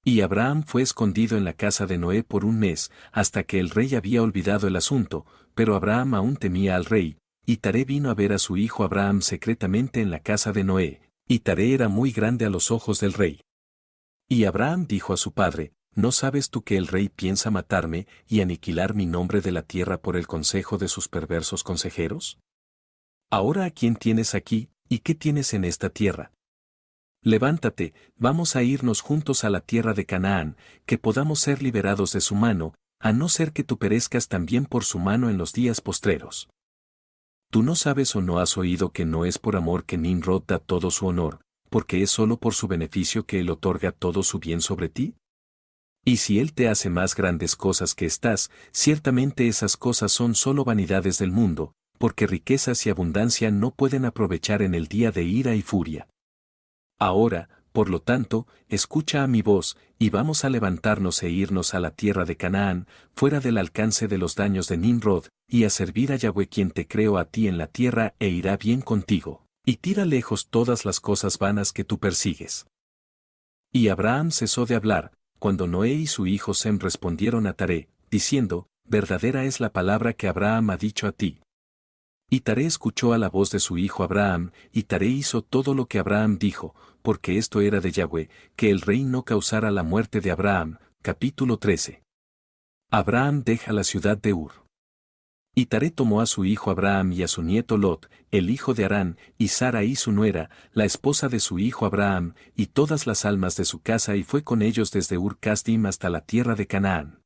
Y Abraham fue escondido en la casa de Noé por un mes, hasta que el rey había olvidado el asunto, pero Abraham aún temía al rey, y Taré vino a ver a su hijo Abraham secretamente en la casa de Noé, y Taré era muy grande a los ojos del rey. Y Abraham dijo a su padre, ¿no sabes tú que el rey piensa matarme y aniquilar mi nombre de la tierra por el consejo de sus perversos consejeros? Ahora ¿a quién tienes aquí, y qué tienes en esta tierra? Levántate, vamos a irnos juntos a la tierra de Canaán, que podamos ser liberados de su mano, a no ser que tú perezcas también por su mano en los días postreros. ¿Tú no sabes o no has oído que no es por amor que Nimrod da todo su honor, porque es solo por su beneficio que él otorga todo su bien sobre ti? Y si él te hace más grandes cosas que estas, ciertamente esas cosas son solo vanidades del mundo, porque riquezas y abundancia no pueden aprovechar en el día de ira y furia. Ahora, por lo tanto, escucha a mi voz, y vamos a levantarnos e irnos a la tierra de Canaán, fuera del alcance de los daños de Nimrod, y a servir a Yahweh quien te creó a ti en la tierra e irá bien contigo, y tira lejos todas las cosas vanas que tú persigues. Y Abraham cesó de hablar, cuando Noé y su hijo Sem respondieron a Taré, diciendo, verdadera es la palabra que Abraham ha dicho a ti. Y Taré escuchó a la voz de su hijo Abraham, y Taré hizo todo lo que Abraham dijo, porque esto era de Yahweh, que el rey no causara la muerte de Abraham. Capítulo 13. Abraham deja la ciudad de Ur. Y Taré tomó a su hijo Abraham y a su nieto Lot, el hijo de Harán, y Sarai su nuera, la esposa de su hijo Abraham, y todas las almas de su casa y fue con ellos desde Ur Kasdim hasta la tierra de Canaán.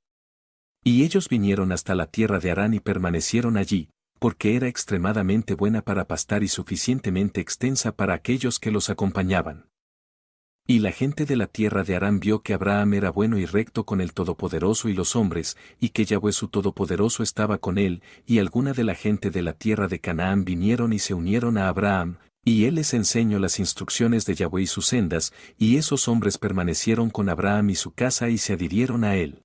Y ellos vinieron hasta la tierra de Harán y permanecieron allí, porque era extremadamente buena para pastar y suficientemente extensa para aquellos que los acompañaban. Y la gente de la tierra de Harán vio que Abraham era bueno y recto con el Todopoderoso y los hombres, y que Yahweh su Todopoderoso estaba con él, y alguna de la gente de la tierra de Canaán vinieron y se unieron a Abraham, y él les enseñó las instrucciones de Yahweh y sus sendas, y esos hombres permanecieron con Abraham y su casa y se adhirieron a él.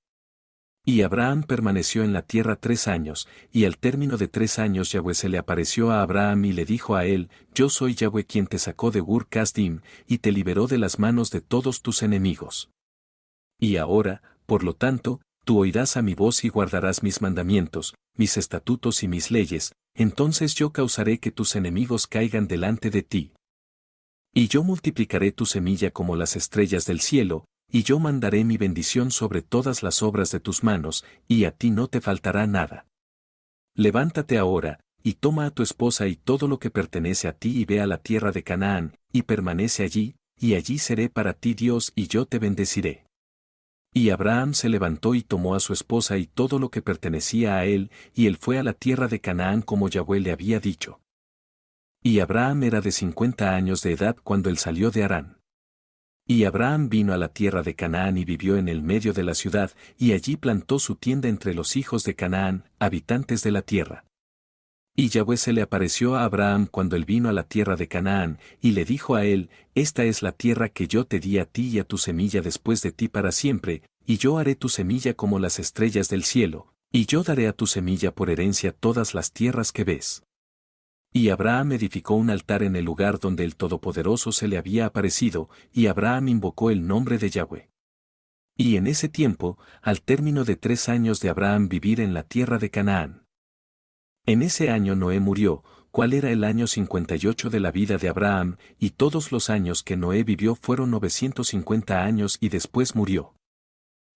Y Abraham permaneció en la tierra 3 años, y al término de 3 años Yahweh se le apareció a Abraham y le dijo a él, Yo soy Yahweh quien te sacó de Ur Kasdim, y te liberó de las manos de todos tus enemigos. Y ahora, por lo tanto, tú oirás a mi voz y guardarás mis mandamientos, mis estatutos y mis leyes, entonces yo causaré que tus enemigos caigan delante de ti. Y yo multiplicaré tu semilla como las estrellas del cielo, y yo mandaré mi bendición sobre todas las obras de tus manos, y a ti no te faltará nada. Levántate ahora, y toma a tu esposa y todo lo que pertenece a ti y ve a la tierra de Canaán, y permanece allí, y allí seré para ti Dios y yo te bendeciré. Y Abraham se levantó y tomó a su esposa y todo lo que pertenecía a él, y él fue a la tierra de Canaán como Yahweh le había dicho. Y Abraham era de 50 años de edad cuando él salió de Harán. Y Abraham vino a la tierra de Canaán y vivió en el medio de la ciudad, y allí plantó su tienda entre los hijos de Canaán, habitantes de la tierra. Y Yahweh se le apareció a Abraham cuando él vino a la tierra de Canaán, y le dijo a él, Esta es la tierra que yo te di a ti y a tu semilla después de ti para siempre, y yo haré tu semilla como las estrellas del cielo, y yo daré a tu semilla por herencia todas las tierras que ves. Y Abraham edificó un altar en el lugar donde el Todopoderoso se le había aparecido, y Abraham invocó el nombre de Yahweh. Y en ese tiempo, al término de 3 años de Abraham vivir en la tierra de Canaán. En ese año Noé murió, cual era el año 58 de la vida de Abraham, y todos los años que Noé vivió fueron 950 años y después murió.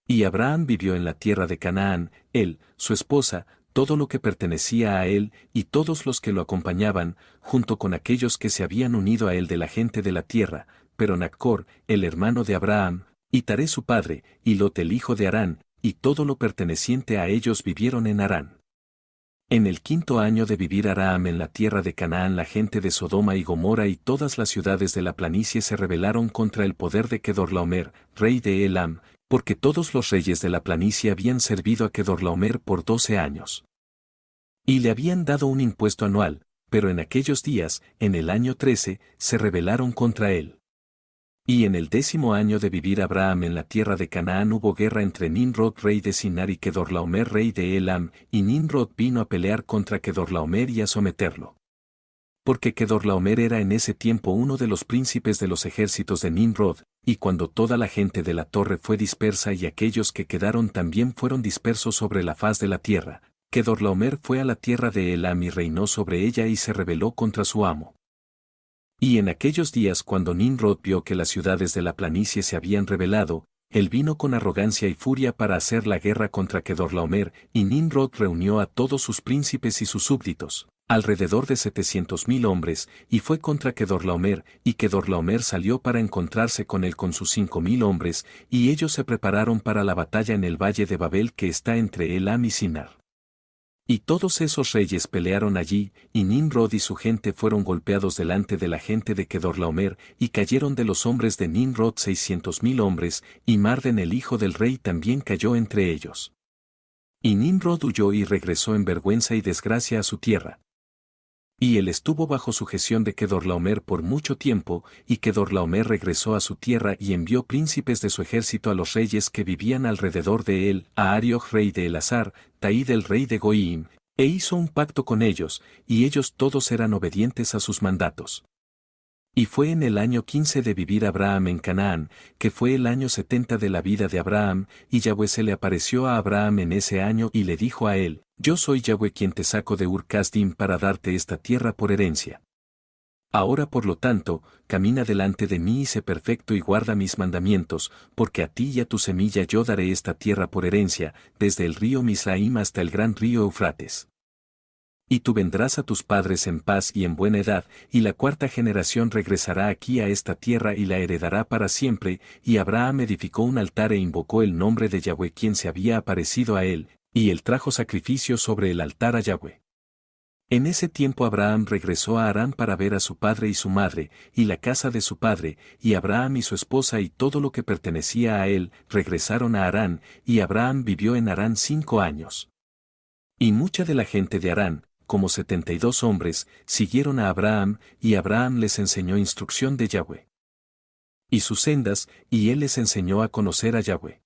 Y Abraham vivió en la tierra de Canaán, él, su esposa, todo lo que pertenecía a él, y todos los que lo acompañaban, junto con aquellos que se habían unido a él de la gente de la tierra, pero Naccor, el hermano de Abraham, y Taré su padre, y Lot el hijo de Harán, y todo lo perteneciente a ellos vivieron en Harán. En el 5.º año de vivir Abraham en la tierra de Canaán la gente de Sodoma y Gomorra y todas las ciudades de la planicie se rebelaron contra el poder de Kedorlaomer, rey de Elam, porque todos los reyes de la planicie habían servido a Kedorlaomer por 12 años. Y le habían dado un impuesto anual, pero en aquellos días, en el año 13, se rebelaron contra él. Y en el 10.º año de vivir Abraham en la tierra de Canaán hubo guerra entre Nimrod rey de Sinar y Kedorlaomer rey de Elam, y Nimrod vino a pelear contra Kedorlaomer y a someterlo. Porque Kedorlaomer era en ese tiempo uno de los príncipes de los ejércitos de Nimrod, y cuando toda la gente de la torre fue dispersa y aquellos que quedaron también fueron dispersos sobre la faz de la tierra, Kedorlaomer fue a la tierra de Elam y reinó sobre ella y se rebeló contra su amo. Y en aquellos días cuando Nimrod vio que las ciudades de la planicie se habían rebelado, él vino con arrogancia y furia para hacer la guerra contra Kedorlaomer, y Nimrod reunió a todos sus príncipes y sus súbditos, alrededor de 700.000 hombres, y fue contra Kedorlaomer, y Kedorlaomer salió para encontrarse con él con sus 5.000 hombres, y ellos se prepararon para la batalla en el valle de Babel que está entre Elam y Sinar. Y todos esos reyes pelearon allí, y Nimrod y su gente fueron golpeados delante de la gente de Kedorlaomer, y cayeron de los hombres de Nimrod 600.000 hombres, y Marden el hijo del rey también cayó entre ellos. Y Nimrod huyó y regresó en vergüenza y desgracia a su tierra. Y él estuvo bajo sujeción de Kedorlaomer por mucho tiempo, y Kedorlaomer regresó a su tierra y envió príncipes de su ejército a los reyes que vivían alrededor de él, a Ariok rey de Elazar, Taid el rey de Goim, e hizo un pacto con ellos, y ellos todos eran obedientes a sus mandatos. Y fue en el año 15 de vivir Abraham en Canaán, que fue el año 70 de la vida de Abraham, y Yahweh se le apareció a Abraham en ese año y le dijo a él, Yo soy Yahweh quien te saco de Ur Kasdim para darte esta tierra por herencia. Ahora por lo tanto, camina delante de mí y sé perfecto y guarda mis mandamientos, porque a ti y a tu semilla yo daré esta tierra por herencia, desde el río Misraim hasta el gran río Eufrates. Y tú vendrás a tus padres en paz y en buena edad, y la cuarta generación regresará aquí a esta tierra y la heredará para siempre, y Abraham edificó un altar e invocó el nombre de Yahweh quien se había aparecido a él, y él trajo sacrificio sobre el altar a Yahweh. En ese tiempo Abraham regresó a Harán para ver a su padre y su madre, y la casa de su padre, y Abraham y su esposa y todo lo que pertenecía a él, regresaron a Harán, y Abraham vivió en Harán 5 años. Y mucha de la gente de Harán, como 72 hombres, siguieron a Abraham, y Abraham les enseñó instrucción de Yahweh. Y sus sendas, y él les enseñó a conocer a Yahweh.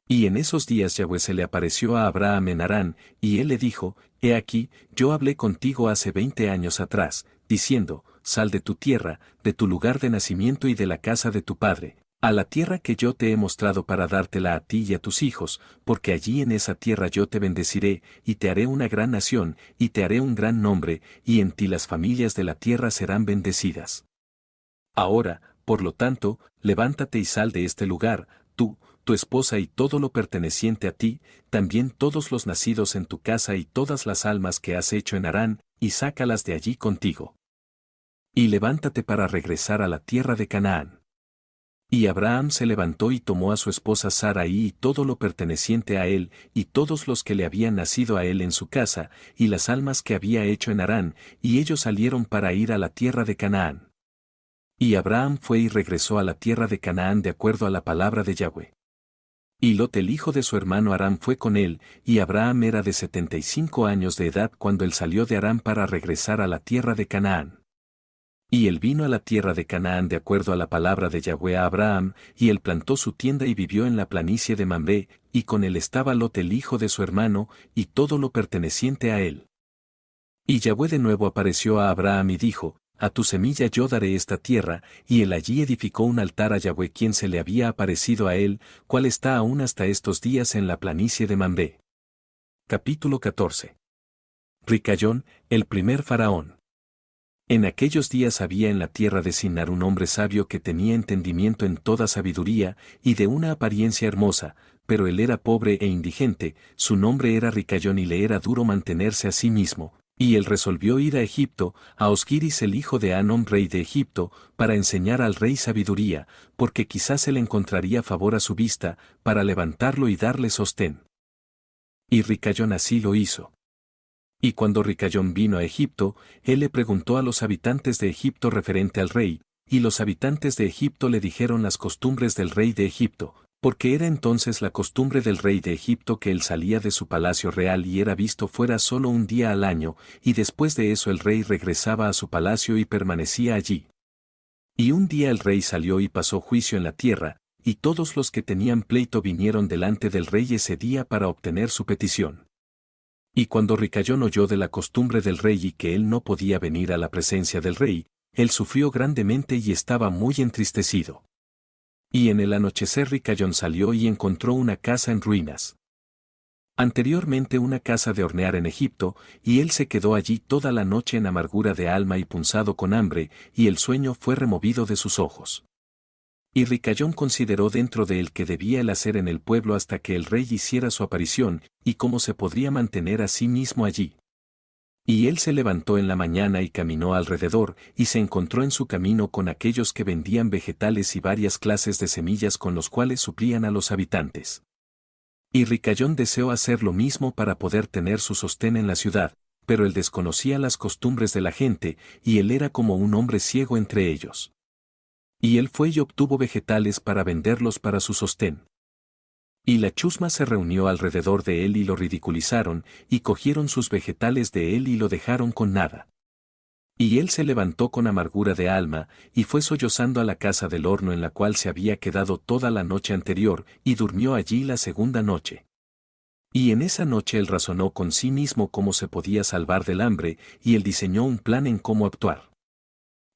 Y en esos días Yahweh se le apareció a Abraham en Harán, y él le dijo, He aquí, yo hablé contigo hace 20 años atrás, diciendo, Sal de tu tierra, de tu lugar de nacimiento y de la casa de tu padre, a la tierra que yo te he mostrado para dártela a ti y a tus hijos, porque allí en esa tierra yo te bendeciré, y te haré una gran nación, y te haré un gran nombre, y en ti las familias de la tierra serán bendecidas. Ahora, por lo tanto, levántate y sal de este lugar, tú, tu esposa y todo lo perteneciente a ti, también todos los nacidos en tu casa y todas las almas que has hecho en Harán, y sácalas de allí contigo. Y levántate para regresar a la tierra de Canaán. Y Abraham se levantó y tomó a su esposa Sarai y todo lo perteneciente a él, y todos los que le habían nacido a él en su casa, y las almas que había hecho en Harán, y ellos salieron para ir a la tierra de Canaán. Y Abraham fue y regresó a la tierra de Canaán de acuerdo a la palabra de Yahweh. Y Lot el hijo de su hermano Aram fue con él, y Abraham era de 75 años de edad cuando él salió de Aram para regresar a la tierra de Canaán. Y él vino a la tierra de Canaán de acuerdo a la palabra de Yahweh a Abraham, y él plantó su tienda y vivió en la planicie de Mamre, y con él estaba Lot el hijo de su hermano, y todo lo perteneciente a él. Y Yahweh de nuevo apareció a Abraham y dijo, A tu semilla yo daré esta tierra, y él allí edificó un altar a Yahweh quien se le había aparecido a él, cual está aún hasta estos días en la planicie de Mamre. Capítulo 14. Ricayón, el primer faraón. En aquellos días había en la tierra de Sinar un hombre sabio que tenía entendimiento en toda sabiduría, y de una apariencia hermosa, pero él era pobre e indigente, su nombre era Ricayón y le era duro mantenerse a sí mismo. Y él resolvió ir a Egipto, a Osquiris el hijo de Anón rey de Egipto, para enseñar al rey sabiduría, porque quizás él encontraría favor a su vista, para levantarlo y darle sostén. Y Ricayón así lo hizo. Y cuando Ricayón vino a Egipto, él le preguntó a los habitantes de Egipto referente al rey, y los habitantes de Egipto le dijeron las costumbres del rey de Egipto, porque era entonces la costumbre del rey de Egipto que él salía de su palacio real y era visto fuera solo un día al año, y después de eso el rey regresaba a su palacio y permanecía allí. Y un día el rey salió y pasó juicio en la tierra, y todos los que tenían pleito vinieron delante del rey ese día para obtener su petición. Y cuando Ricayón oyó de la costumbre del rey y que él no podía venir a la presencia del rey, él sufrió grandemente y estaba muy entristecido. Y en el anochecer Ricayón salió y encontró una casa en ruinas. Anteriormente una casa de hornear en Egipto, y él se quedó allí toda la noche en amargura de alma y punzado con hambre, y el sueño fue removido de sus ojos. Y Ricayón consideró dentro de él que debía él hacer en el pueblo hasta que el rey hiciera su aparición, y cómo se podría mantener a sí mismo allí. Y él se levantó en la mañana y caminó alrededor, y se encontró en su camino con aquellos que vendían vegetales y varias clases de semillas con los cuales suplían a los habitantes. Y Ricayón deseó hacer lo mismo para poder tener su sostén en la ciudad, pero él desconocía las costumbres de la gente, y él era como un hombre ciego entre ellos. Y él fue y obtuvo vegetales para venderlos para su sostén. Y la chusma se reunió alrededor de él y lo ridiculizaron, y cogieron sus vegetales de él y lo dejaron con nada. Y él se levantó con amargura de alma, y fue sollozando a la casa del horno en la cual se había quedado toda la noche anterior, y durmió allí la segunda noche. Y en esa noche él razonó con sí mismo cómo se podía salvar del hambre, y él diseñó un plan en cómo actuar.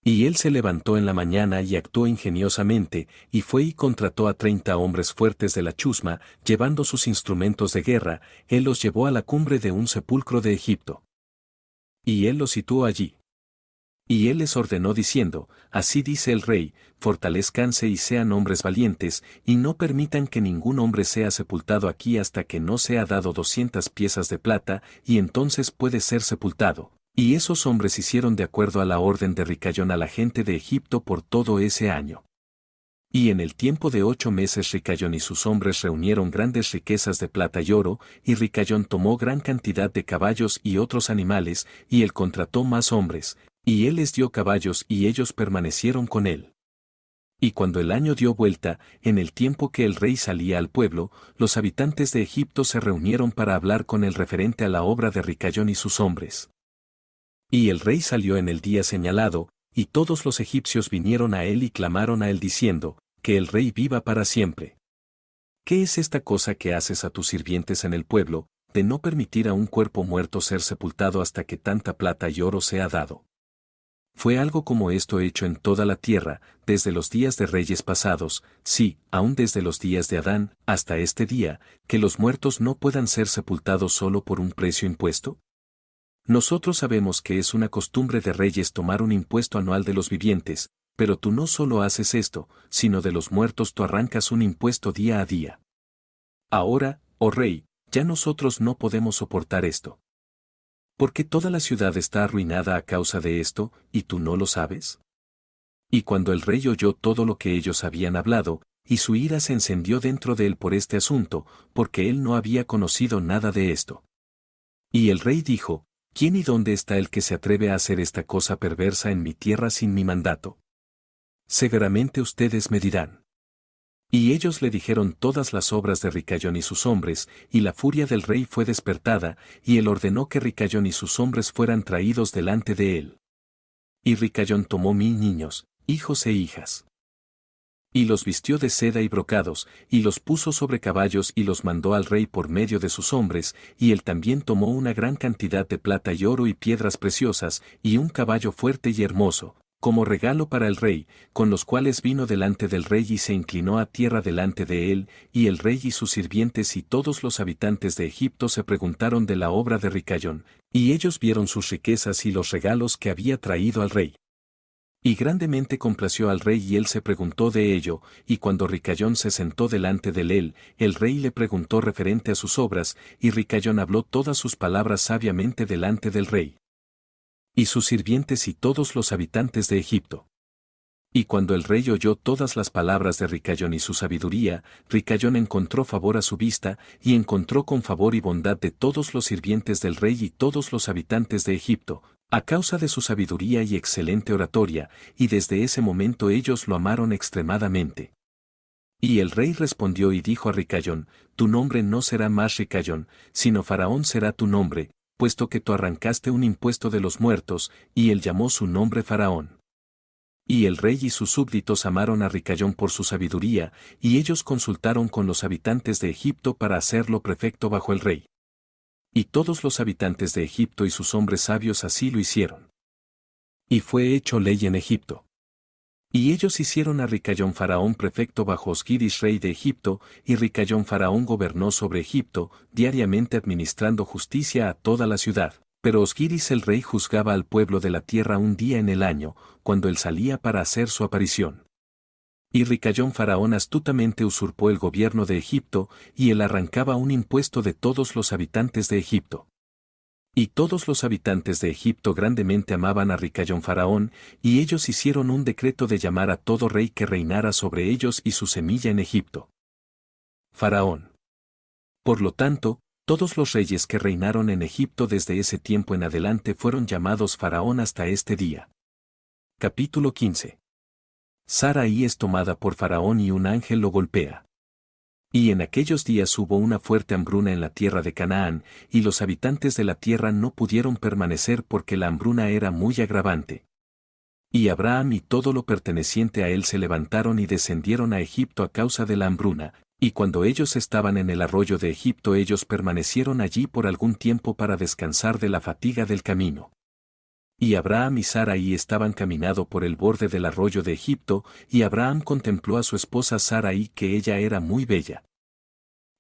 Y él se levantó en la mañana y actuó ingeniosamente, y fue y contrató a 30 hombres fuertes de la chusma, llevando sus instrumentos de guerra, él los llevó a la cumbre de un sepulcro de Egipto. Y él los situó allí. Y él les ordenó diciendo, así dice el rey, fortalezcanse y sean hombres valientes, y no permitan que ningún hombre sea sepultado aquí hasta que no sea dado 200 piezas de plata, y entonces puede ser sepultado. Y esos hombres hicieron de acuerdo a la orden de Ricayón a la gente de Egipto por todo ese año. Y en el tiempo de 8 meses Ricayón y sus hombres reunieron grandes riquezas de plata y oro, y Ricayón tomó gran cantidad de caballos y otros animales, y él contrató más hombres, y él les dio caballos y ellos permanecieron con él. Y cuando el año dio vuelta, en el tiempo que el rey salía al pueblo, los habitantes de Egipto se reunieron para hablar con él referente a la obra de Ricayón y sus hombres. Y el rey salió en el día señalado, y todos los egipcios vinieron a él y clamaron a él diciendo, que el rey viva para siempre. ¿Qué es esta cosa que haces a tus sirvientes en el pueblo, de no permitir a un cuerpo muerto ser sepultado hasta que tanta plata y oro sea dado? Fue algo como esto hecho en toda la tierra, desde los días de reyes pasados, sí, aún desde los días de Adán, hasta este día, que los muertos no puedan ser sepultados solo por un precio impuesto? Nosotros sabemos que es una costumbre de reyes tomar un impuesto anual de los vivientes, pero tú no solo haces esto, sino de los muertos tú arrancas un impuesto día a día. Ahora, oh rey, ya nosotros no podemos soportar esto. Porque toda la ciudad está arruinada a causa de esto, y tú no lo sabes. Y cuando el rey oyó todo lo que ellos habían hablado, y su ira se encendió dentro de él por este asunto, porque él no había conocido nada de esto. Y el rey dijo, ¿quién y dónde está el que se atreve a hacer esta cosa perversa en mi tierra sin mi mandato? Severamente ustedes me dirán. Y ellos le dijeron todas las obras de Ricayón y sus hombres, y la furia del rey fue despertada, y él ordenó que Ricayón y sus hombres fueran traídos delante de él. Y Ricayón tomó 1000 niños, hijos e hijas. Y los vistió de seda y brocados, y los puso sobre caballos y los mandó al rey por medio de sus hombres, y él también tomó una gran cantidad de plata y oro y piedras preciosas, y un caballo fuerte y hermoso, como regalo para el rey, con los cuales vino delante del rey y se inclinó a tierra delante de él, y el rey y sus sirvientes y todos los habitantes de Egipto se preguntaron de la obra de Ricayón, y ellos vieron sus riquezas y los regalos que había traído al rey. Y grandemente complació al rey y él se preguntó de ello, y cuando Ricayón se sentó delante de él, el rey le preguntó referente a sus obras, y Ricayón habló todas sus palabras sabiamente delante del rey. Y sus sirvientes y todos los habitantes de Egipto. Y cuando el rey oyó todas las palabras de Ricayón y su sabiduría, Ricayón encontró favor a su vista, y encontró con favor y bondad de todos los sirvientes del rey y todos los habitantes de Egipto, a causa de su sabiduría y excelente oratoria, y desde ese momento ellos lo amaron extremadamente. Y el rey respondió y dijo a Ricayón, tu nombre no será más Ricayón, sino Faraón será tu nombre, puesto que tú arrancaste un impuesto de los muertos, y él llamó su nombre Faraón. Y el rey y sus súbditos amaron a Ricayón por su sabiduría, y ellos consultaron con los habitantes de Egipto para hacerlo prefecto bajo el rey. Y todos los habitantes de Egipto y sus hombres sabios así lo hicieron. Y fue hecho ley en Egipto. Y ellos hicieron a Ricayón Faraón prefecto bajo Osquiris rey de Egipto, y Ricayón Faraón gobernó sobre Egipto, diariamente administrando justicia a toda la ciudad. Pero Osquiris el rey juzgaba al pueblo de la tierra un día en el año, cuando él salía para hacer su aparición. Y Ricayón Faraón astutamente usurpó el gobierno de Egipto, y él arrancaba un impuesto de todos los habitantes de Egipto. Y todos los habitantes de Egipto grandemente amaban a Ricayón Faraón, y ellos hicieron un decreto de llamar a todo rey que reinara sobre ellos y su semilla en Egipto. Faraón. Por lo tanto, todos los reyes que reinaron en Egipto desde ese tiempo en adelante fueron llamados Faraón hasta este día. Capítulo 15. Sarai es tomada por Faraón y un ángel lo golpea. Y en aquellos días hubo una fuerte hambruna en la tierra de Canaán, y los habitantes de la tierra no pudieron permanecer porque la hambruna era muy agravante. Y Abraham y todo lo perteneciente a él se levantaron y descendieron a Egipto a causa de la hambruna, y cuando ellos estaban en el arroyo de Egipto ellos permanecieron allí por algún tiempo para descansar de la fatiga del camino. Y Abraham y Sarai estaban caminando por el borde del arroyo de Egipto, y Abraham contempló a su esposa Sarai que ella era muy bella.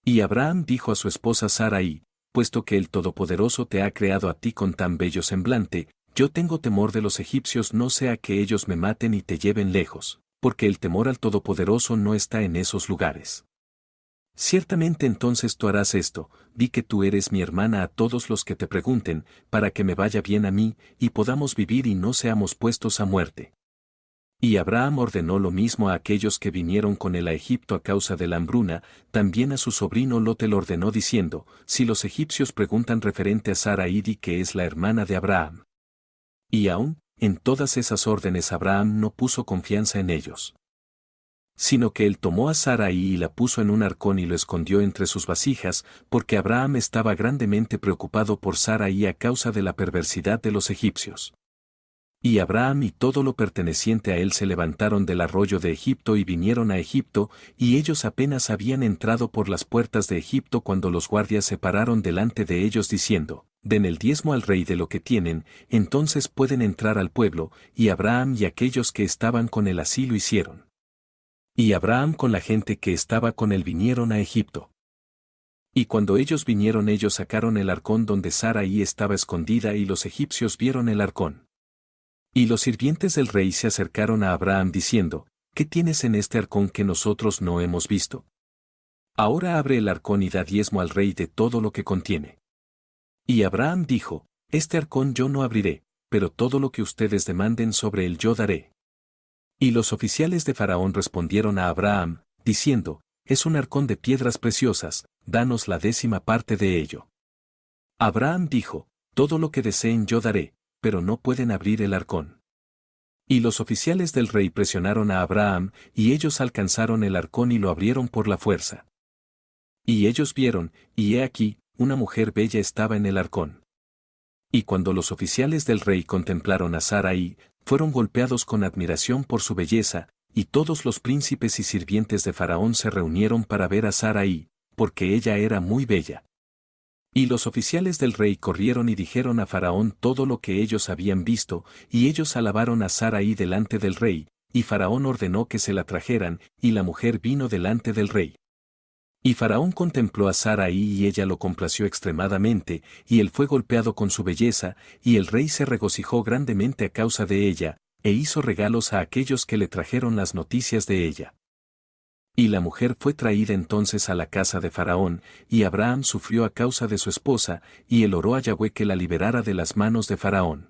Y Abraham dijo a su esposa Sarai, puesto que el Todopoderoso te ha creado a ti con tan bello semblante, yo tengo temor de los egipcios, no sea que ellos me maten y te lleven lejos, porque el temor al Todopoderoso no está en esos lugares. Ciertamente entonces tú harás esto, di que tú eres mi hermana a todos los que te pregunten, para que me vaya bien a mí, y podamos vivir y no seamos puestos a muerte. Y Abraham ordenó lo mismo a aquellos que vinieron con él a Egipto a causa de la hambruna, también a su sobrino Lot lo ordenó diciendo, si los egipcios preguntan referente a Sarai, di que es la hermana de Abraham. Y aún, en todas esas órdenes Abraham no puso confianza en ellos, sino que él tomó a Sarai y la puso en un arcón y lo escondió entre sus vasijas, porque Abraham estaba grandemente preocupado por Sarai a causa de la perversidad de los egipcios. Y Abraham y todo lo perteneciente a él se levantaron del arroyo de Egipto y vinieron a Egipto, y ellos apenas habían entrado por las puertas de Egipto cuando los guardias se pararon delante de ellos diciendo, den el diezmo al rey de lo que tienen, entonces pueden entrar al pueblo, y Abraham y aquellos que estaban con él así lo hicieron. Y Abraham con la gente que estaba con él vinieron a Egipto. Y cuando ellos vinieron ellos sacaron el arcón donde Sarai estaba escondida y los egipcios vieron el arcón. Y los sirvientes del rey se acercaron a Abraham diciendo, ¿qué tienes en este arcón que nosotros no hemos visto? Ahora abre el arcón y da diezmo al rey de todo lo que contiene. Y Abraham dijo, este arcón yo no abriré, pero todo lo que ustedes demanden sobre él yo daré. Y los oficiales de Faraón respondieron a Abraham, diciendo, es un arcón de piedras preciosas, danos la 10ª parte de ello. Abraham dijo, todo lo que deseen yo daré, pero no pueden abrir el arcón. Y los oficiales del rey presionaron a Abraham, y ellos alcanzaron el arcón y lo abrieron por la fuerza. Y ellos vieron, y he aquí, una mujer bella estaba en el arcón. Y cuando los oficiales del rey contemplaron a Sarai, fueron golpeados con admiración por su belleza, y todos los príncipes y sirvientes de Faraón se reunieron para ver a Sarai, porque ella era muy bella. Y los oficiales del rey corrieron y dijeron a Faraón todo lo que ellos habían visto, y ellos alabaron a Sarai delante del rey, y Faraón ordenó que se la trajeran, y la mujer vino delante del rey. Y Faraón contempló a Sarai y ella lo complació extremadamente, y él fue golpeado con su belleza, y el rey se regocijó grandemente a causa de ella, e hizo regalos a aquellos que le trajeron las noticias de ella. Y la mujer fue traída entonces a la casa de Faraón, y Abraham sufrió a causa de su esposa, y él oró a Yahweh que la liberara de las manos de Faraón.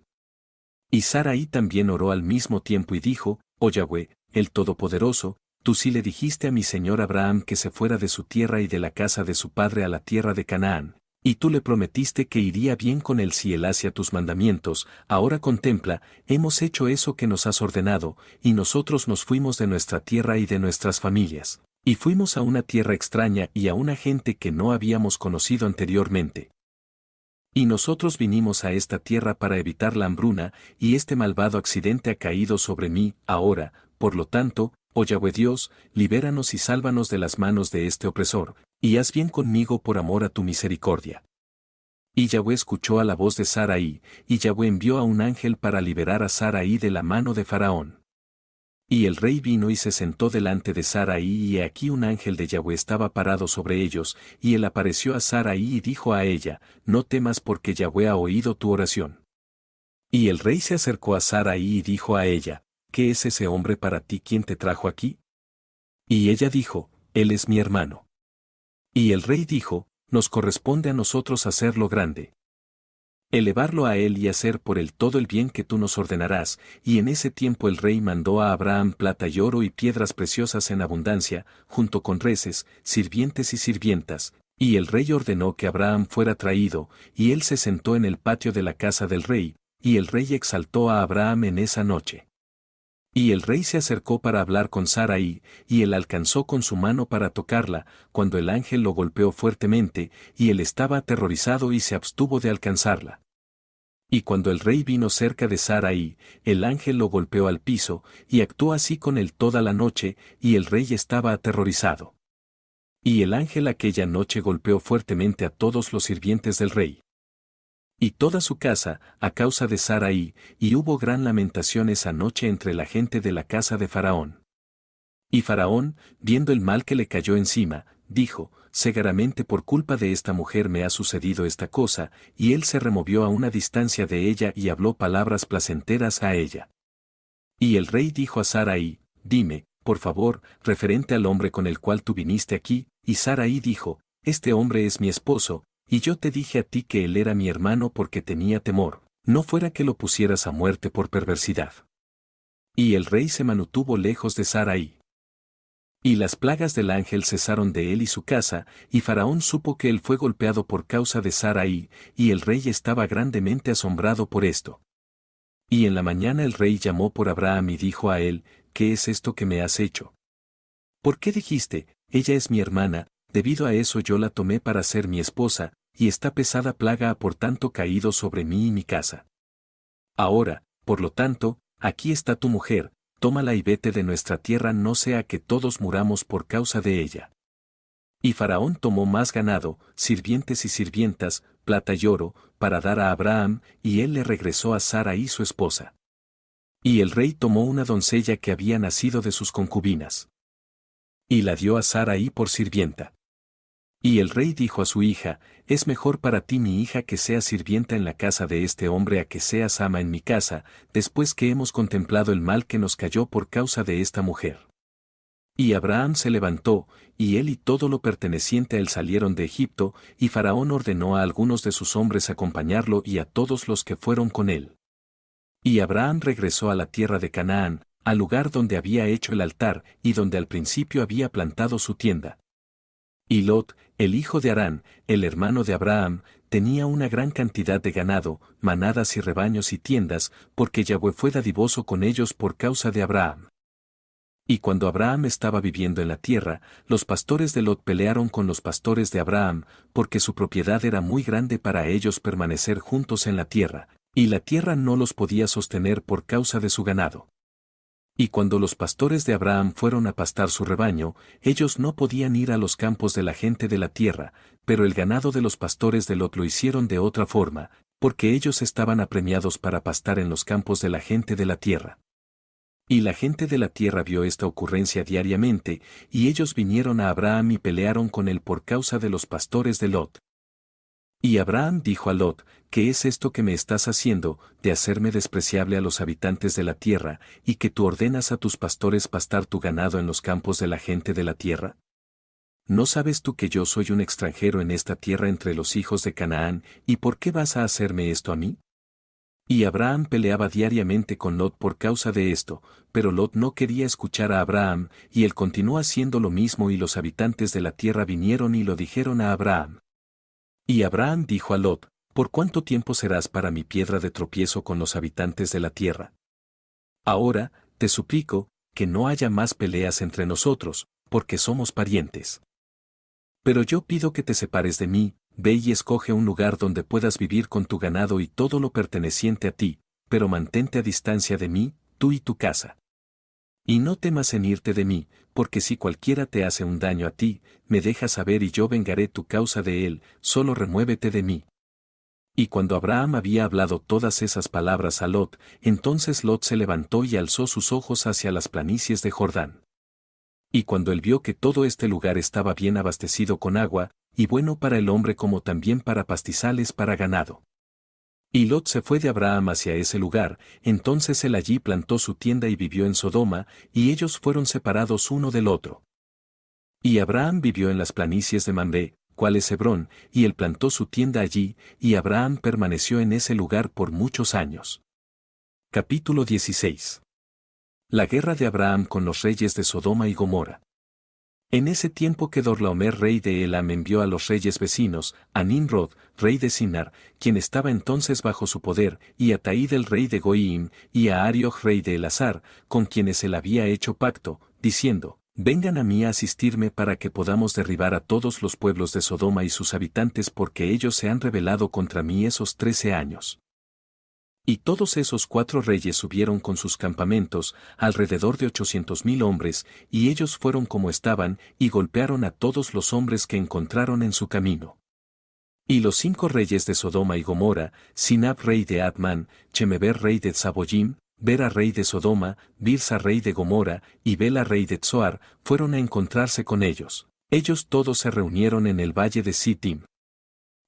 Y Sarai también oró al mismo tiempo y dijo, oh Yahweh, el Todopoderoso, tú sí le dijiste a mi señor Abraham que se fuera de su tierra y de la casa de su padre a la tierra de Canaán, y tú le prometiste que iría bien con él si él hacía tus mandamientos, ahora contempla, hemos hecho eso que nos has ordenado, y nosotros nos fuimos de nuestra tierra y de nuestras familias, y fuimos a una tierra extraña y a una gente que no habíamos conocido anteriormente. Y nosotros vinimos a esta tierra para evitar la hambruna, y este malvado accidente ha caído sobre mí, ahora, por lo tanto, oh Yahweh Dios, libéranos y sálvanos de las manos de este opresor, y haz bien conmigo por amor a tu misericordia. Y Yahweh escuchó a la voz de Sarai, y Yahweh envió a un ángel para liberar a Sarai de la mano de Faraón. Y el rey vino y se sentó delante de Sarai y he aquí un ángel de Yahweh estaba parado sobre ellos, y él apareció a Sarai y dijo a ella, no temas porque Yahweh ha oído tu oración. Y el rey se acercó a Sarai y dijo a ella, ¿qué es ese hombre para ti quien te trajo aquí? Y ella dijo, él es mi hermano. Y el rey dijo, nos corresponde a nosotros hacerlo grande, elevarlo a él y hacer por él todo el bien que tú nos ordenarás, y en ese tiempo el rey mandó a Abraham plata y oro y piedras preciosas en abundancia, junto con reses, sirvientes y sirvientas, y el rey ordenó que Abraham fuera traído, y él se sentó en el patio de la casa del rey, y el rey exaltó a Abraham en esa noche. Y el rey se acercó para hablar con Sarai, y él alcanzó con su mano para tocarla, cuando el ángel lo golpeó fuertemente, y él estaba aterrorizado y se abstuvo de alcanzarla. Y cuando el rey vino cerca de Sarai, el ángel lo golpeó al piso, y actuó así con él toda la noche, y el rey estaba aterrorizado. Y el ángel aquella noche golpeó fuertemente a todos los sirvientes del rey y toda su casa, a causa de Sarai, y hubo gran lamentación esa noche entre la gente de la casa de Faraón. Y Faraón, viendo el mal que le cayó encima, dijo, seguramente por culpa de esta mujer me ha sucedido esta cosa, y él se removió a una distancia de ella y habló palabras placenteras a ella. Y el rey dijo a Saraí, dime, por favor, referente al hombre con el cual tú viniste aquí, y Saraí dijo, este hombre es mi esposo, y yo te dije a ti que él era mi hermano porque tenía temor, no fuera que lo pusieras a muerte por perversidad. Y el rey se mantuvo lejos de Saraí. Y las plagas del ángel cesaron de él y su casa, y Faraón supo que él fue golpeado por causa de Saraí, y el rey estaba grandemente asombrado por esto. Y en la mañana el rey llamó por Abraham y dijo a él, ¿qué es esto que me has hecho? ¿Por qué dijiste, ella es mi hermana, debido a eso yo la tomé para ser mi esposa, y esta pesada plaga ha por tanto caído sobre mí y mi casa? Ahora, por lo tanto, aquí está tu mujer, tómala y vete de nuestra tierra no sea que todos muramos por causa de ella. Y Faraón tomó más ganado, sirvientes y sirvientas, plata y oro, para dar a Abraham, y él le regresó a Saraí su esposa. Y el rey tomó una doncella que había nacido de sus concubinas. Y la dio a Saraí por sirvienta. Y el rey dijo a su hija, es mejor para ti mi hija que seas sirvienta en la casa de este hombre a que seas ama en mi casa, después que hemos contemplado el mal que nos cayó por causa de esta mujer. Y Abraham se levantó, y él y todo lo perteneciente a él salieron de Egipto, y Faraón ordenó a algunos de sus hombres acompañarlo y a todos los que fueron con él. Y Abraham regresó a la tierra de Canaán, al lugar donde había hecho el altar y donde al principio había plantado su tienda. Y Lot, el hijo de Harán, el hermano de Abraham, tenía una gran cantidad de ganado, manadas y rebaños y tiendas, porque Yahweh fue dadivoso con ellos por causa de Abraham. Y cuando Abraham estaba viviendo en la tierra, los pastores de Lot pelearon con los pastores de Abraham, porque su propiedad era muy grande para ellos permanecer juntos en la tierra, y la tierra no los podía sostener por causa de su ganado. Y cuando los pastores de Abraham fueron a pastar su rebaño, ellos no podían ir a los campos de la gente de la tierra, pero el ganado de los pastores de Lot lo hicieron de otra forma, porque ellos estaban apremiados para pastar en los campos de la gente de la tierra. Y la gente de la tierra vio esta ocurrencia diariamente, y ellos vinieron a Abraham y pelearon con él por causa de los pastores de Lot. Y Abraham dijo a Lot, ¿qué es esto que me estás haciendo, de hacerme despreciable a los habitantes de la tierra, y que tú ordenas a tus pastores pastar tu ganado en los campos de la gente de la tierra? ¿No sabes tú que yo soy un extranjero en esta tierra entre los hijos de Canaán, y por qué vas a hacerme esto a mí? Y Abraham peleaba diariamente con Lot por causa de esto, pero Lot no quería escuchar a Abraham, y él continuó haciendo lo mismo y los habitantes de la tierra vinieron y lo dijeron a Abraham. Y Abraham dijo a Lot, ¿por cuánto tiempo serás para mi piedra de tropiezo con los habitantes de la tierra? Ahora, te suplico, que no haya más peleas entre nosotros, porque somos parientes. Pero yo pido que te separes de mí, ve y escoge un lugar donde puedas vivir con tu ganado y todo lo perteneciente a ti, pero mantente a distancia de mí, tú y tu casa. Y no temas en irte de mí, porque si cualquiera te hace un daño a ti, me dejas saber y yo vengaré tu causa de él, solo remuévete de mí. Y cuando Abraham había hablado todas esas palabras a Lot, entonces Lot se levantó y alzó sus ojos hacia las planicies de Jordán. Y cuando él vio que todo este lugar estaba bien abastecido con agua, y bueno para el hombre como también para pastizales para ganado. Y Lot se fue de Abraham hacia ese lugar, entonces él allí plantó su tienda y vivió en Sodoma, y ellos fueron separados uno del otro. Y Abraham vivió en las planicies de Mamre, cual es Hebrón, y él plantó su tienda allí, y Abraham permaneció en ese lugar por muchos años. Capítulo 16. La guerra de Abraham con los reyes de Sodoma y Gomorra. En ese tiempo que Dorlaomer rey de Elam envió a los reyes vecinos, a Nimrod, rey de Sinar, quien estaba entonces bajo su poder, y a Taid el rey de Goiim, y a Ariok rey de Elazar, con quienes él había hecho pacto, diciendo, vengan a mí a asistirme para que podamos derribar a todos los pueblos de Sodoma y sus habitantes porque ellos se han rebelado contra mí esos 13 años. Y todos esos 4 reyes subieron con sus campamentos, alrededor de 800,000 hombres, y ellos fueron como estaban, y golpearon a todos los hombres que encontraron en su camino. Y los 5 reyes de Sodoma y Gomorra, Sinab rey de Admán, Chemeber rey de Zaboyim, Bera rey de Sodoma, Birsa rey de Gomorra, y Bela rey de Tsoar, fueron a encontrarse con ellos. Ellos todos se reunieron en el valle de Sittim.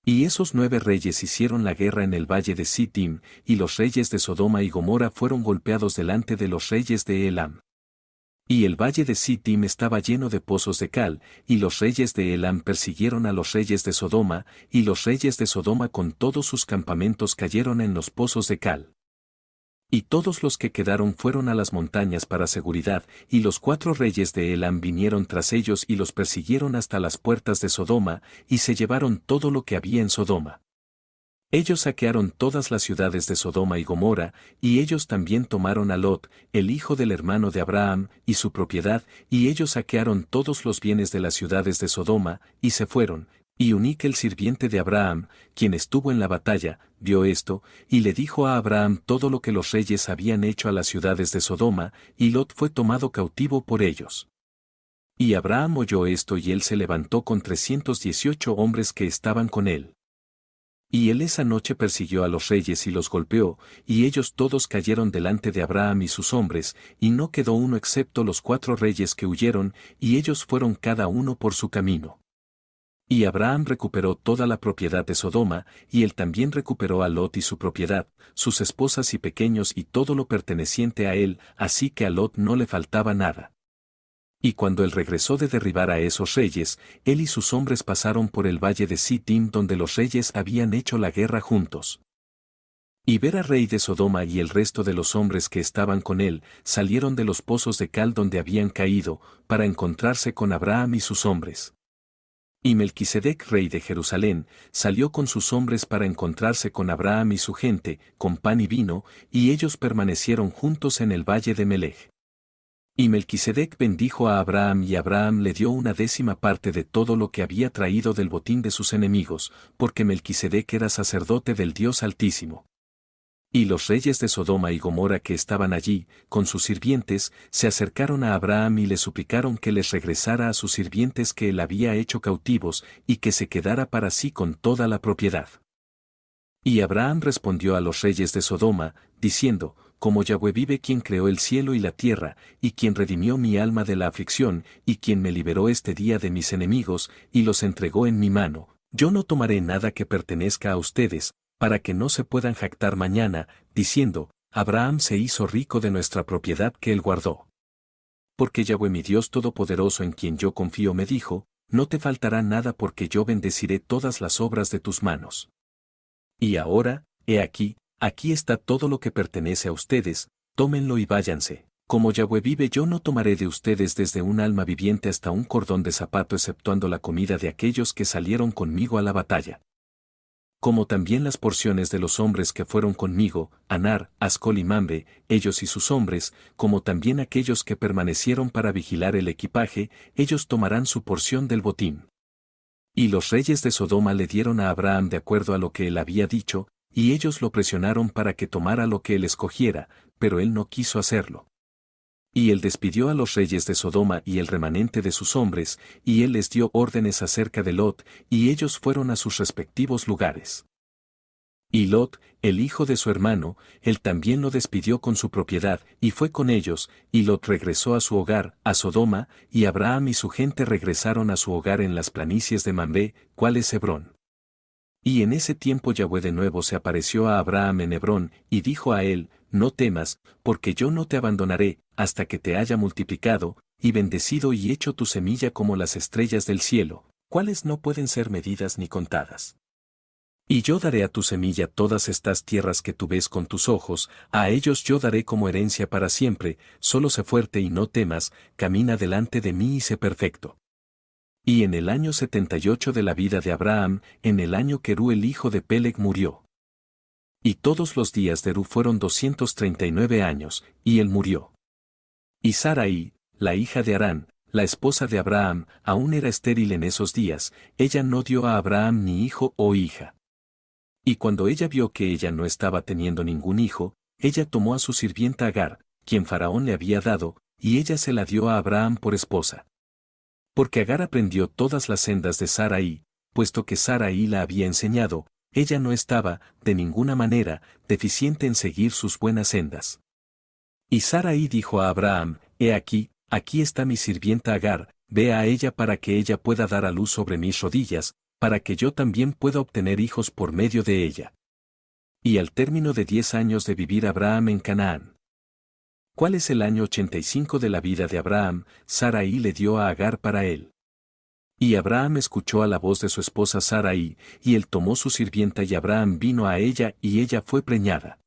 Y esos 9 reyes hicieron la guerra en el valle de Sittim, y los reyes de Sodoma y Gomorra fueron golpeados delante de los reyes de Elam. Y el valle de Sittim estaba lleno de pozos de cal, y los reyes de Elam persiguieron a los reyes de Sodoma, y los reyes de Sodoma con todos sus campamentos cayeron en los pozos de cal. Y todos los que quedaron fueron a las montañas para seguridad, y los 4 reyes de Elam vinieron tras ellos y los persiguieron hasta las puertas de Sodoma, y se llevaron todo lo que había en Sodoma. Ellos saquearon todas las ciudades de Sodoma y Gomorra, y ellos también tomaron a Lot, el hijo del hermano de Abraham, y su propiedad, y ellos saquearon todos los bienes de las ciudades de Sodoma, y se fueron. Y Unique el sirviente de Abraham, quien estuvo en la batalla, vio esto, y le dijo a Abraham todo lo que los reyes habían hecho a las ciudades de Sodoma, y Lot fue tomado cautivo por ellos. Y Abraham oyó esto y él se levantó con 318 hombres que estaban con él. Y él esa noche persiguió a los reyes y los golpeó, y ellos todos cayeron delante de Abraham y sus hombres, y no quedó uno excepto los 4 reyes que huyeron, y ellos fueron cada uno por su camino. Y Abraham recuperó toda la propiedad de Sodoma, y él también recuperó a Lot y su propiedad, sus esposas y pequeños y todo lo perteneciente a él, así que a Lot no le faltaba nada. Y cuando él regresó de derribar a esos reyes, él y sus hombres pasaron por el valle de Sittim donde los reyes habían hecho la guerra juntos. Y Bera rey de Sodoma y el resto de los hombres que estaban con él, salieron de los pozos de cal donde habían caído, para encontrarse con Abraham y sus hombres. Y Melquisedec rey de Jerusalén, salió con sus hombres para encontrarse con Abraham y su gente, con pan y vino, y ellos permanecieron juntos en el valle de Melech. Y Melquisedec bendijo a Abraham y Abraham le dio 1/10 parte de todo lo que había traído del botín de sus enemigos, porque Melquisedec era sacerdote del Dios Altísimo. Y los reyes de Sodoma y Gomorra que estaban allí, con sus sirvientes, se acercaron a Abraham y le suplicaron que les regresara a sus sirvientes que él había hecho cautivos, y que se quedara para sí con toda la propiedad. Y Abraham respondió a los reyes de Sodoma, diciendo, como Yahweh vive quien creó el cielo y la tierra, y quien redimió mi alma de la aflicción, y quien me liberó este día de mis enemigos, y los entregó en mi mano, yo no tomaré nada que pertenezca a ustedes, para que no se puedan jactar mañana, diciendo, Abraham se hizo rico de nuestra propiedad que él guardó. Porque Yahweh mi Dios Todopoderoso en quien yo confío me dijo, no te faltará nada porque yo bendeciré todas las obras de tus manos. Y ahora, he aquí está todo lo que pertenece a ustedes, tómenlo y váyanse. Como Yahweh vive yo no tomaré de ustedes desde un alma viviente hasta un cordón de zapato exceptuando la comida de aquellos que salieron conmigo a la batalla. Como también las porciones de los hombres que fueron conmigo, Anar, Ascol y Mamre, ellos y sus hombres, como también aquellos que permanecieron para vigilar el equipaje, ellos tomarán su porción del botín. Y los reyes de Sodoma le dieron a Abraham de acuerdo a lo que él había dicho, y ellos lo presionaron para que tomara lo que él escogiera, pero él no quiso hacerlo. Y él despidió a los reyes de Sodoma y el remanente de sus hombres, y él les dio órdenes acerca de Lot, y ellos fueron a sus respectivos lugares. Y Lot, el hijo de su hermano, él también lo despidió con su propiedad, y fue con ellos, y Lot regresó a su hogar, a Sodoma, y Abraham y su gente regresaron a su hogar en las planicies de Mamre, cual es Hebrón. Y en ese tiempo Yahweh de nuevo se apareció a Abraham en Hebrón, y dijo a él, no temas, porque yo no te abandonaré, hasta que te haya multiplicado, y bendecido y hecho tu semilla como las estrellas del cielo, cuales no pueden ser medidas ni contadas. Y yo daré a tu semilla todas estas tierras que tú ves con tus ojos, a ellos yo daré como herencia para siempre, solo sé fuerte y no temas, camina delante de mí y sé perfecto. Y en el año 78 de la vida de Abraham, en el año que Ru el hijo de Peleg murió. Y todos los días de Ru fueron 239 años, y él murió. Y Sarai, la hija de Harán, la esposa de Abraham, aún era estéril en esos días, ella no dio a Abraham ni hijo o hija. Y cuando ella vio que ella no estaba teniendo ningún hijo, ella tomó a su sirvienta Agar, quien Faraón le había dado, y ella se la dio a Abraham por esposa. Porque Agar aprendió todas las sendas de Sarai, puesto que Sarai la había enseñado, ella no estaba, de ninguna manera, deficiente en seguir sus buenas sendas. Y Sarai dijo a Abraham, he aquí está mi sirvienta Agar, ve a ella para que ella pueda dar a luz sobre mis rodillas, para que yo también pueda obtener hijos por medio de ella. Y al término de 10 años de vivir Abraham en Canaán. ¿Cuál es el año 85 de la vida de Abraham? Sarai le dio a Agar para él. Y Abraham escuchó a la voz de su esposa Sarai, y él tomó su sirvienta y Abraham vino a ella y ella fue preñada.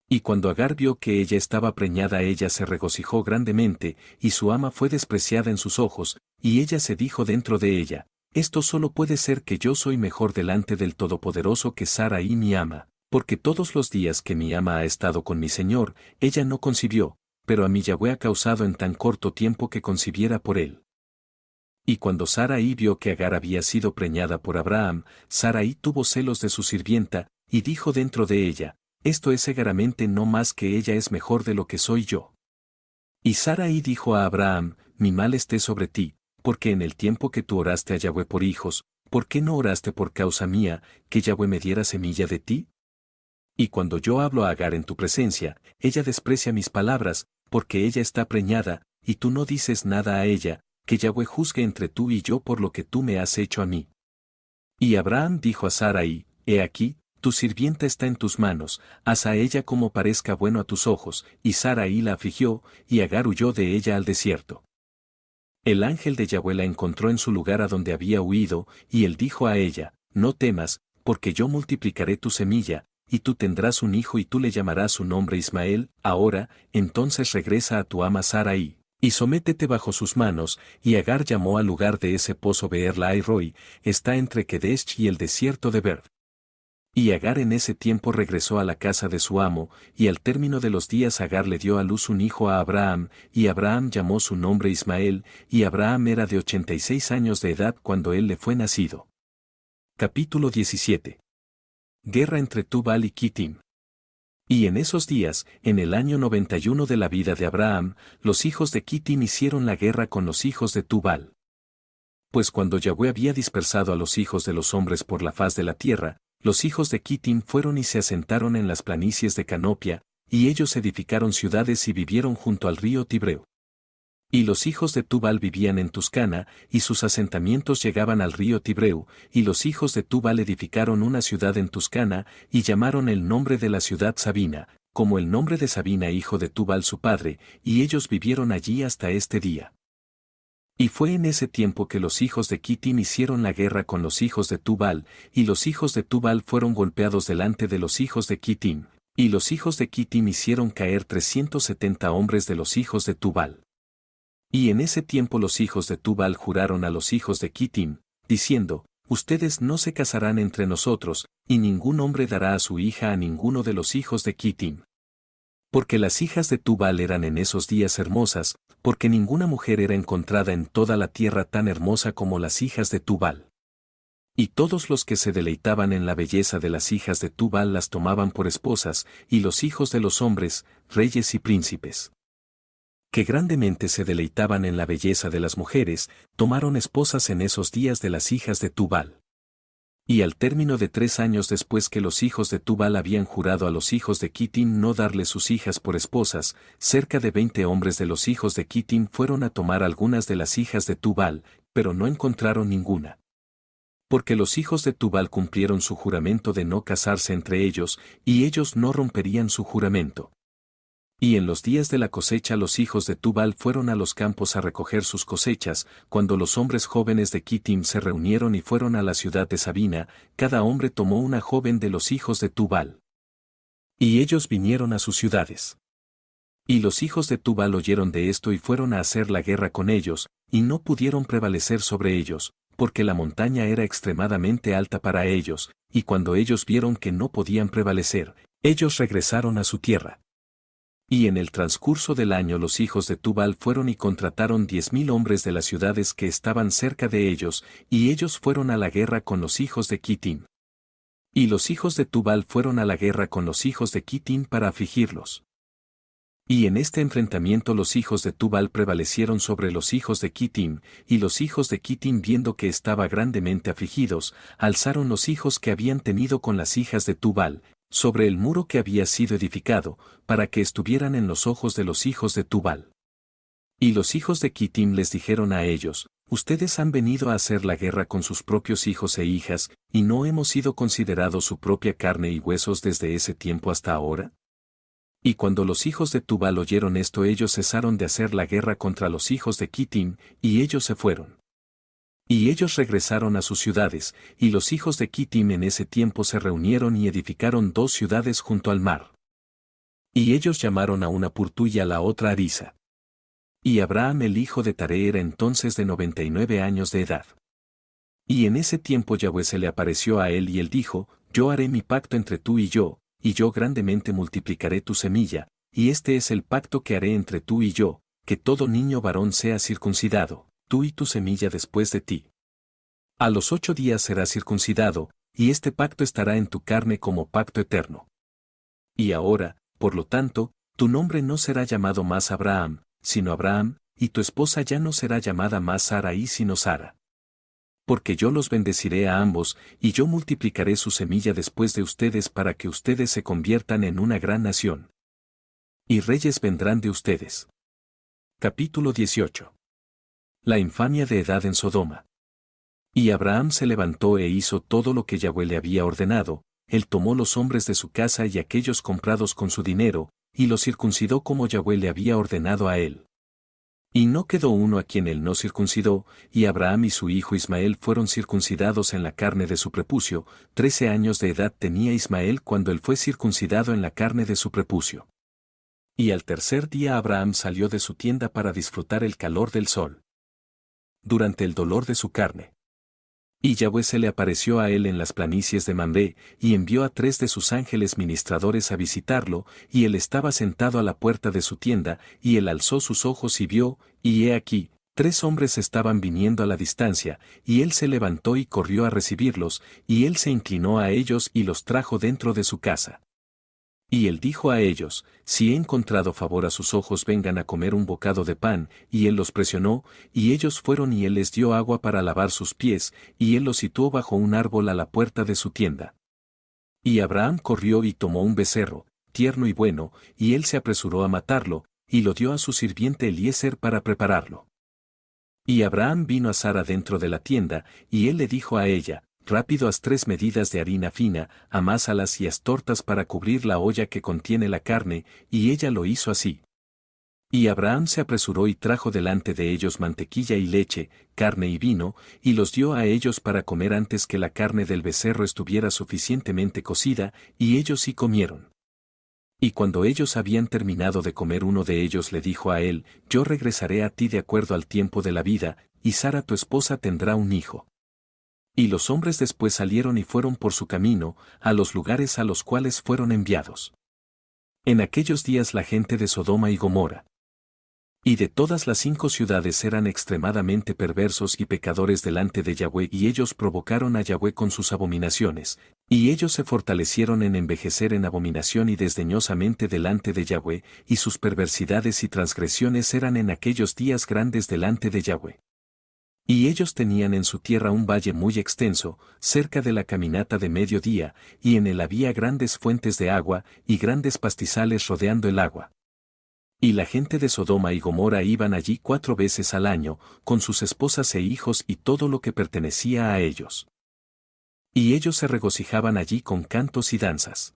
Y cuando Agar vio que ella estaba preñada ella se regocijó grandemente, y su ama fue despreciada en sus ojos, y ella se dijo dentro de ella, esto solo puede ser que yo soy mejor delante del Todopoderoso que Sarai mi ama, porque todos los días que mi ama ha estado con mi señor, ella no concibió, pero a mí Yahweh ha causado en tan corto tiempo que concibiera por él. Y cuando Sarai vio que Agar había sido preñada por Abraham, Sarai tuvo celos de su sirvienta, y dijo dentro de ella, esto es segaramente no más que ella es mejor de lo que soy yo. Y Sarai dijo a Abraham, mi mal esté sobre ti, porque en el tiempo que tú oraste a Yahweh por hijos, ¿por qué no oraste por causa mía, que Yahweh me diera semilla de ti? Y cuando yo hablo a Agar en tu presencia, ella desprecia mis palabras, porque ella está preñada, y tú no dices nada a ella, que Yahweh juzgue entre tú y yo por lo que tú me has hecho a mí. Y Abraham dijo a Sarai, he aquí, tu sirvienta está en tus manos, haz a ella como parezca bueno a tus ojos, y Sarai la afligió, y Agar huyó de ella al desierto. El ángel de Yahweh la encontró en su lugar a donde había huido, y él dijo a ella, no temas, porque yo multiplicaré tu semilla, y tú tendrás un hijo y tú le llamarás su nombre Ismael, ahora, entonces regresa a tu ama Sarai, y sométete bajo sus manos, y Agar llamó al lugar de ese pozo Beer Lahai Roi, está entre Kedesh y el desierto de Ber. Y Agar en ese tiempo regresó a la casa de su amo, y al término de los días Agar le dio a luz un hijo a Abraham, y Abraham llamó su nombre Ismael, y Abraham era de 86 años de edad cuando él le fue nacido. Capítulo 17. Guerra entre Tubal y Kittim. Y en esos días, en el año 91 de la vida de Abraham, los hijos de Kittim hicieron la guerra con los hijos de Tubal. Pues cuando Yahweh había dispersado a los hijos de los hombres por la faz de la tierra, los hijos de Kittim fueron y se asentaron en las planicies de Canopia, y ellos edificaron ciudades y vivieron junto al río Tibreo. Y los hijos de Tubal vivían en Tuscana, y sus asentamientos llegaban al río Tibreu, y los hijos de Tubal edificaron una ciudad en Tuscana, y llamaron el nombre de la ciudad Sabina, como el nombre de Sabina hijo de Tubal su padre, y ellos vivieron allí hasta este día. Y fue en ese tiempo que los hijos de Kittim hicieron la guerra con los hijos de Tubal, y los hijos de Tubal fueron golpeados delante de los hijos de Kittim, y los hijos de Kittim hicieron caer 370 hombres de los hijos de Tubal. Y en ese tiempo los hijos de Tubal juraron a los hijos de Kittim, diciendo, ustedes no se casarán entre nosotros, y ningún hombre dará a su hija a ninguno de los hijos de Kittim. Porque las hijas de Tubal eran en esos días hermosas, porque ninguna mujer era encontrada en toda la tierra tan hermosa como las hijas de Tubal. Y todos los que se deleitaban en la belleza de las hijas de Tubal las tomaban por esposas, y los hijos de los hombres, reyes y príncipes, que grandemente se deleitaban en la belleza de las mujeres, tomaron esposas en esos días de las hijas de Tubal. Y al término de 3 años después que los hijos de Tubal habían jurado a los hijos de Kittim no darles sus hijas por esposas, cerca de 20 hombres de los hijos de Kittim fueron a tomar algunas de las hijas de Tubal, pero no encontraron ninguna. Porque los hijos de Tubal cumplieron su juramento de no casarse entre ellos, y ellos no romperían su juramento. Y en los días de la cosecha los hijos de Tubal fueron a los campos a recoger sus cosechas, cuando los hombres jóvenes de Kittim se reunieron y fueron a la ciudad de Sabina, cada hombre tomó una joven de los hijos de Tubal. Y ellos vinieron a sus ciudades. Y los hijos de Tubal oyeron de esto y fueron a hacer la guerra con ellos, y no pudieron prevalecer sobre ellos, porque la montaña era extremadamente alta para ellos, y cuando ellos vieron que no podían prevalecer, ellos regresaron a su tierra. Y en el transcurso del año los hijos de Tubal fueron y contrataron 10,000 hombres de las ciudades que estaban cerca de ellos, y ellos fueron a la guerra con los hijos de Kittim. Y los hijos de Tubal fueron a la guerra con los hijos de Kittim para afligirlos. Y en este enfrentamiento los hijos de Tubal prevalecieron sobre los hijos de Kittim, y los hijos de Kittim viendo que estaba grandemente afligidos, alzaron los hijos que habían tenido con las hijas de Tubal, sobre el muro que había sido edificado, para que estuvieran en los ojos de los hijos de Tubal. Y los hijos de Kittim les dijeron a ellos, ustedes han venido a hacer la guerra con sus propios hijos e hijas, ¿y no hemos sido considerados su propia carne y huesos desde ese tiempo hasta ahora? Y cuando los hijos de Tubal oyeron esto, ellos cesaron de hacer la guerra contra los hijos de Kittim, y ellos se fueron. Y ellos regresaron a sus ciudades, y los hijos de Kittim en ese tiempo se reunieron y edificaron 2 ciudades junto al mar. Y ellos llamaron a una Purtu y a la otra Arisa. Y Abraham el hijo de Taré era entonces de 99 años de edad. Y en ese tiempo Yahweh se le apareció a él y él dijo, yo haré mi pacto entre tú y yo grandemente multiplicaré tu semilla, y este es el pacto que haré entre tú y yo, que todo niño varón sea circuncidado, tú y tu semilla después de ti. A los 8 días será circuncidado, y este pacto estará en tu carne como pacto eterno. Y ahora, por lo tanto, tu nombre no será llamado más Abraham, sino Abraham, y tu esposa ya no será llamada más Sarai sino Sara. Porque yo los bendeciré a ambos, y yo multiplicaré su semilla después de ustedes para que ustedes se conviertan en una gran nación. Y reyes vendrán de ustedes. Capítulo 18. La infamia de Edad en Sodoma. Y Abraham se levantó e hizo todo lo que Yahweh le había ordenado, él tomó los hombres de su casa y aquellos comprados con su dinero, y los circuncidó como Yahweh le había ordenado a él. Y no quedó uno a quien él no circuncidó, y Abraham y su hijo Ismael fueron circuncidados en la carne de su prepucio. 13 años de edad tenía Ismael cuando él fue circuncidado en la carne de su prepucio. Y al tercer día Abraham salió de su tienda para disfrutar el calor del sol, durante el dolor de su carne. Y Yahweh se le apareció a él en las planicies de Mamre, y envió a 3 de sus ángeles ministradores a visitarlo, y él estaba sentado a la puerta de su tienda, y él alzó sus ojos y vio, y he aquí, 3 hombres estaban viniendo a la distancia, y él se levantó y corrió a recibirlos, y él se inclinó a ellos y los trajo dentro de su casa. Y él dijo a ellos, si he encontrado favor a sus ojos vengan a comer un bocado de pan, y él los presionó, y ellos fueron y él les dio agua para lavar sus pies, y él los situó bajo un árbol a la puerta de su tienda. Y Abraham corrió y tomó un becerro, tierno y bueno, y él se apresuró a matarlo, y lo dio a su sirviente Eliezer para prepararlo. Y Abraham vino a Sara dentro de la tienda, y él le dijo a ella, rápido haz 3 medidas de harina fina, amásalas y haz tortas para cubrir la olla que contiene la carne, y ella lo hizo así. Y Abraham se apresuró y trajo delante de ellos mantequilla y leche, carne y vino, y los dio a ellos para comer antes que la carne del becerro estuviera suficientemente cocida, y ellos sí comieron. Y cuando ellos habían terminado de comer, uno de ellos le dijo a él, yo regresaré a ti de acuerdo al tiempo de la vida, y Sara tu esposa tendrá un hijo. Y los hombres después salieron y fueron por su camino, a los lugares a los cuales fueron enviados. En aquellos días la gente de Sodoma y Gomorra y de todas las 5 ciudades eran extremadamente perversos y pecadores delante de Yahweh, y ellos provocaron a Yahweh con sus abominaciones, y ellos se fortalecieron en envejecer en abominación y desdeñosamente delante de Yahweh, y sus perversidades y transgresiones eran en aquellos días grandes delante de Yahweh. Y ellos tenían en su tierra un valle muy extenso, cerca de la caminata de mediodía, y en él había grandes fuentes de agua, y grandes pastizales rodeando el agua. Y la gente de Sodoma y Gomorra iban allí 4 veces al año, con sus esposas e hijos y todo lo que pertenecía a ellos. Y ellos se regocijaban allí con cantos y danzas.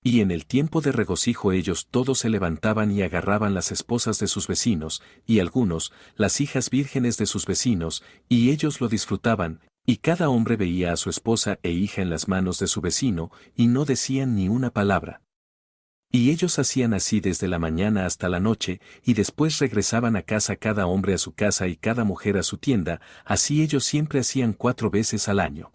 Y en el tiempo de regocijo ellos todos se levantaban y agarraban las esposas de sus vecinos, y algunos, las hijas vírgenes de sus vecinos, y ellos lo disfrutaban, y cada hombre veía a su esposa e hija en las manos de su vecino, y no decían ni una palabra. Y ellos hacían así desde la mañana hasta la noche, y después regresaban a casa cada hombre a su casa y cada mujer a su tienda, así ellos siempre hacían 4 veces al año.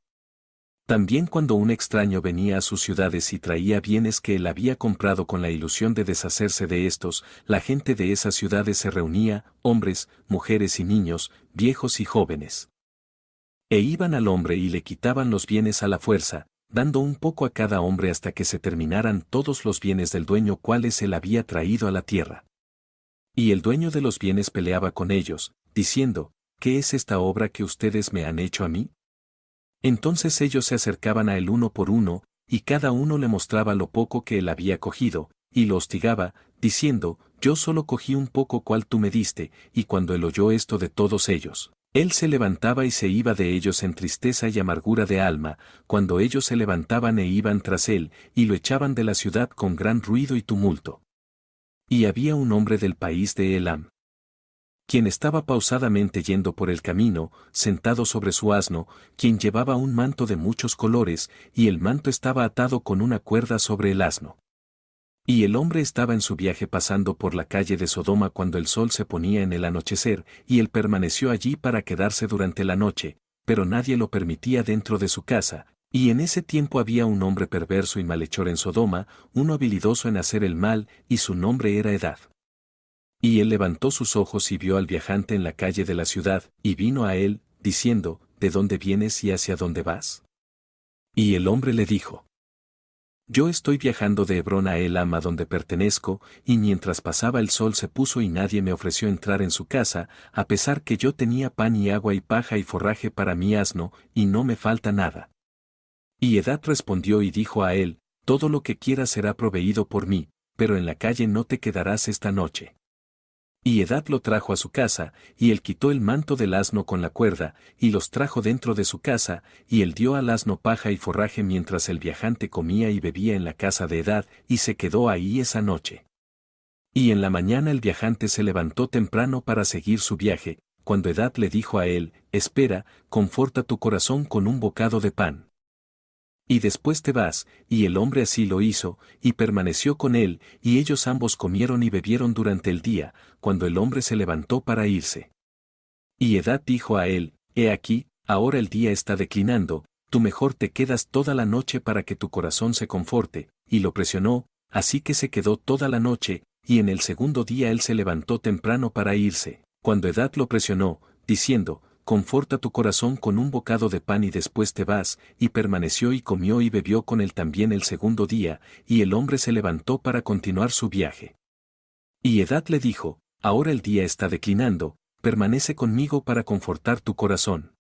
También cuando un extraño venía a sus ciudades y traía bienes que él había comprado con la ilusión de deshacerse de estos, la gente de esas ciudades se reunía, hombres, mujeres y niños, viejos y jóvenes. E iban al hombre y le quitaban los bienes a la fuerza, dando un poco a cada hombre hasta que se terminaran todos los bienes del dueño cuales él había traído a la tierra. Y el dueño de los bienes peleaba con ellos, diciendo, ¿qué es esta obra que ustedes me han hecho a mí? Entonces ellos se acercaban a él uno por uno, y cada uno le mostraba lo poco que él había cogido, y lo hostigaba, diciendo, Yo solo cogí un poco cual tú me diste, y cuando él oyó esto de todos ellos, él se levantaba y se iba de ellos en tristeza y amargura de alma, cuando ellos se levantaban e iban tras él, y lo echaban de la ciudad con gran ruido y tumulto. Y había un hombre del país de Elam, quien estaba pausadamente yendo por el camino, sentado sobre su asno, quien llevaba un manto de muchos colores, y el manto estaba atado con una cuerda sobre el asno. Y el hombre estaba en su viaje pasando por la calle de Sodoma cuando el sol se ponía en el anochecer, y él permaneció allí para quedarse durante la noche, pero nadie lo permitía dentro de su casa, y en ese tiempo había un hombre perverso y malhechor en Sodoma, uno habilidoso en hacer el mal, y su nombre era Edad. Y él levantó sus ojos y vio al viajante en la calle de la ciudad, y vino a él, diciendo, ¿de dónde vienes y hacia dónde vas? Y el hombre le dijo, yo estoy viajando de Hebrón a Elam a donde pertenezco, y mientras pasaba el sol se puso y nadie me ofreció entrar en su casa, a pesar que yo tenía pan y agua y paja y forraje para mi asno, y no me falta nada. Y Edad respondió y dijo a él, todo lo que quieras será proveído por mí, pero en la calle no te quedarás esta noche. Y Edad lo trajo a su casa, y él quitó el manto del asno con la cuerda, y los trajo dentro de su casa, y él dio al asno paja y forraje mientras el viajante comía y bebía en la casa de Edad, y se quedó ahí esa noche. Y en la mañana el viajante se levantó temprano para seguir su viaje, cuando Edad le dijo a él, espera, conforta tu corazón con un bocado de pan. Y después te vas, y el hombre así lo hizo, y permaneció con él, y ellos ambos comieron y bebieron durante el día, cuando el hombre se levantó para irse. Y Edad dijo a él, he aquí, ahora el día está declinando, tú mejor te quedas toda la noche para que tu corazón se conforte, y lo presionó, así que se quedó toda la noche, y en el segundo día él se levantó temprano para irse, cuando Edad lo presionó, diciendo, conforta tu corazón con un bocado de pan y después te vas, y permaneció y comió y bebió con él también el segundo día, y el hombre se levantó para continuar su viaje. Y Edad le dijo, ahora el día está declinando, permanece conmigo para confortar tu corazón.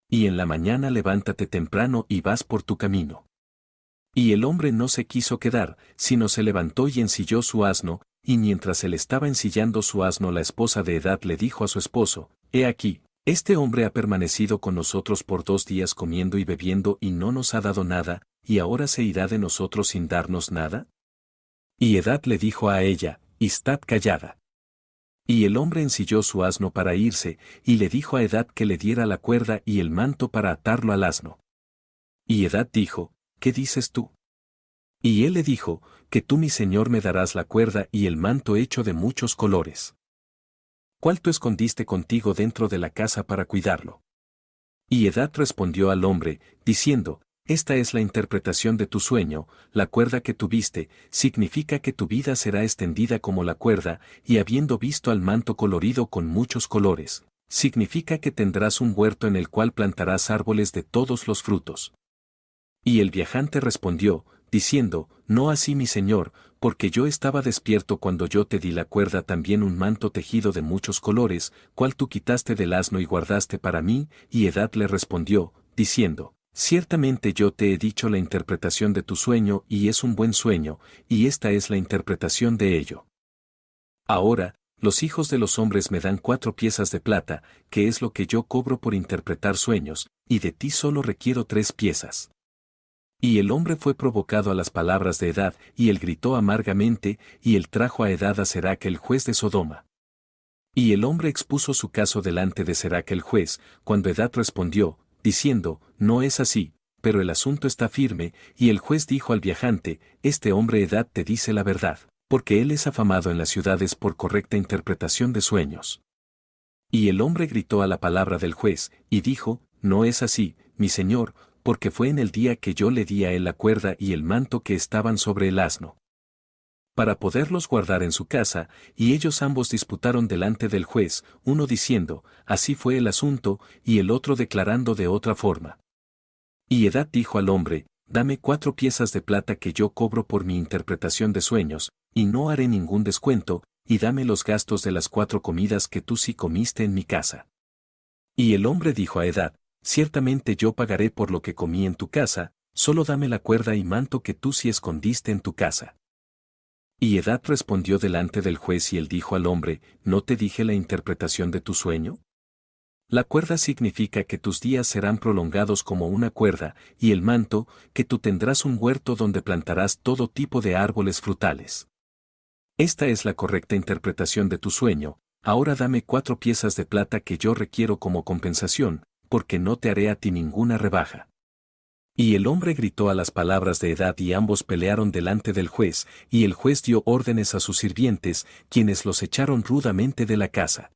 Y en la mañana levántate temprano y vas por tu camino. Y el hombre no se quiso quedar, sino se levantó y ensilló su asno, y mientras él estaba ensillando su asno la esposa de Edad le dijo a su esposo, he aquí, este hombre ha permanecido con nosotros por 2 días comiendo y bebiendo y no nos ha dado nada, y ahora se irá de nosotros sin darnos nada. Y Edad le dijo a ella, estad callada. Y el hombre ensilló su asno para irse, y le dijo a Edad que le diera la cuerda y el manto para atarlo al asno. Y Edad dijo, ¿qué dices tú? Y él le dijo, que tú mi señor me darás la cuerda y el manto hecho de muchos colores. ¿Cuál tú escondiste contigo dentro de la casa para cuidarlo? Y Edad respondió al hombre, diciendo, esta es la interpretación de tu sueño, la cuerda que tuviste, significa que tu vida será extendida como la cuerda, y habiendo visto al manto colorido con muchos colores, significa que tendrás un huerto en el cual plantarás árboles de todos los frutos. Y el viajante respondió, diciendo, no así mi señor, porque yo estaba despierto cuando yo te di la cuerda también un manto tejido de muchos colores, cual tú quitaste del asno y guardaste para mí, y Edad le respondió, diciendo, ciertamente yo te he dicho la interpretación de tu sueño y es un buen sueño, y esta es la interpretación de ello. Ahora, los hijos de los hombres me dan 4 piezas de plata, que es lo que yo cobro por interpretar sueños, y de ti solo requiero 3 piezas. Y el hombre fue provocado a las palabras de Edad, y él gritó amargamente, y él trajo a Edad a Serac el juez de Sodoma. Y el hombre expuso su caso delante de Serac el juez, cuando Edad respondió, diciendo, no es así, pero el asunto está firme, y el juez dijo al viajante, este hombre Edad te dice la verdad, porque él es afamado en las ciudades por correcta interpretación de sueños. Y el hombre gritó a la palabra del juez, y dijo, no es así, mi señor, porque fue en el día que yo le di a él la cuerda y el manto que estaban sobre el asno, para poderlos guardar en su casa, y ellos ambos disputaron delante del juez, uno diciendo, así fue el asunto, y el otro declarando de otra forma. Y Edad dijo al hombre, dame 4 piezas de plata que yo cobro por mi interpretación de sueños, y no haré ningún descuento, y dame los gastos de las 4 comidas que tú sí comiste en mi casa. Y el hombre dijo a Edad, ciertamente yo pagaré por lo que comí en tu casa, solo dame la cuerda y manto que tú sí escondiste en tu casa. Y Edad respondió delante del juez y él dijo al hombre, ¿no te dije la interpretación de tu sueño? La cuerda significa que tus días serán prolongados como una cuerda, y el manto, que tú tendrás un huerto donde plantarás todo tipo de árboles frutales. Esta es la correcta interpretación de tu sueño, ahora dame 4 piezas de plata que yo requiero como compensación, porque no te haré a ti ninguna rebaja. Y el hombre gritó a las palabras de Edad y ambos pelearon delante del juez, y el juez dio órdenes a sus sirvientes, quienes los echaron rudamente de la casa.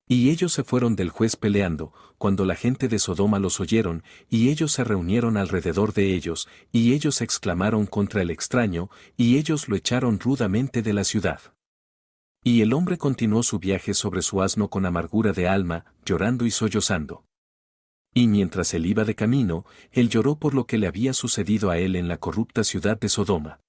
Y ellos se fueron del juez peleando, cuando la gente de Sodoma los oyeron, y ellos se reunieron alrededor de ellos, y ellos exclamaron contra el extraño, y ellos lo echaron rudamente de la ciudad. Y el hombre continuó su viaje sobre su asno con amargura de alma, llorando y sollozando. Y mientras él iba de camino, él lloró por lo que le había sucedido a él en la corrupta ciudad de Sodoma.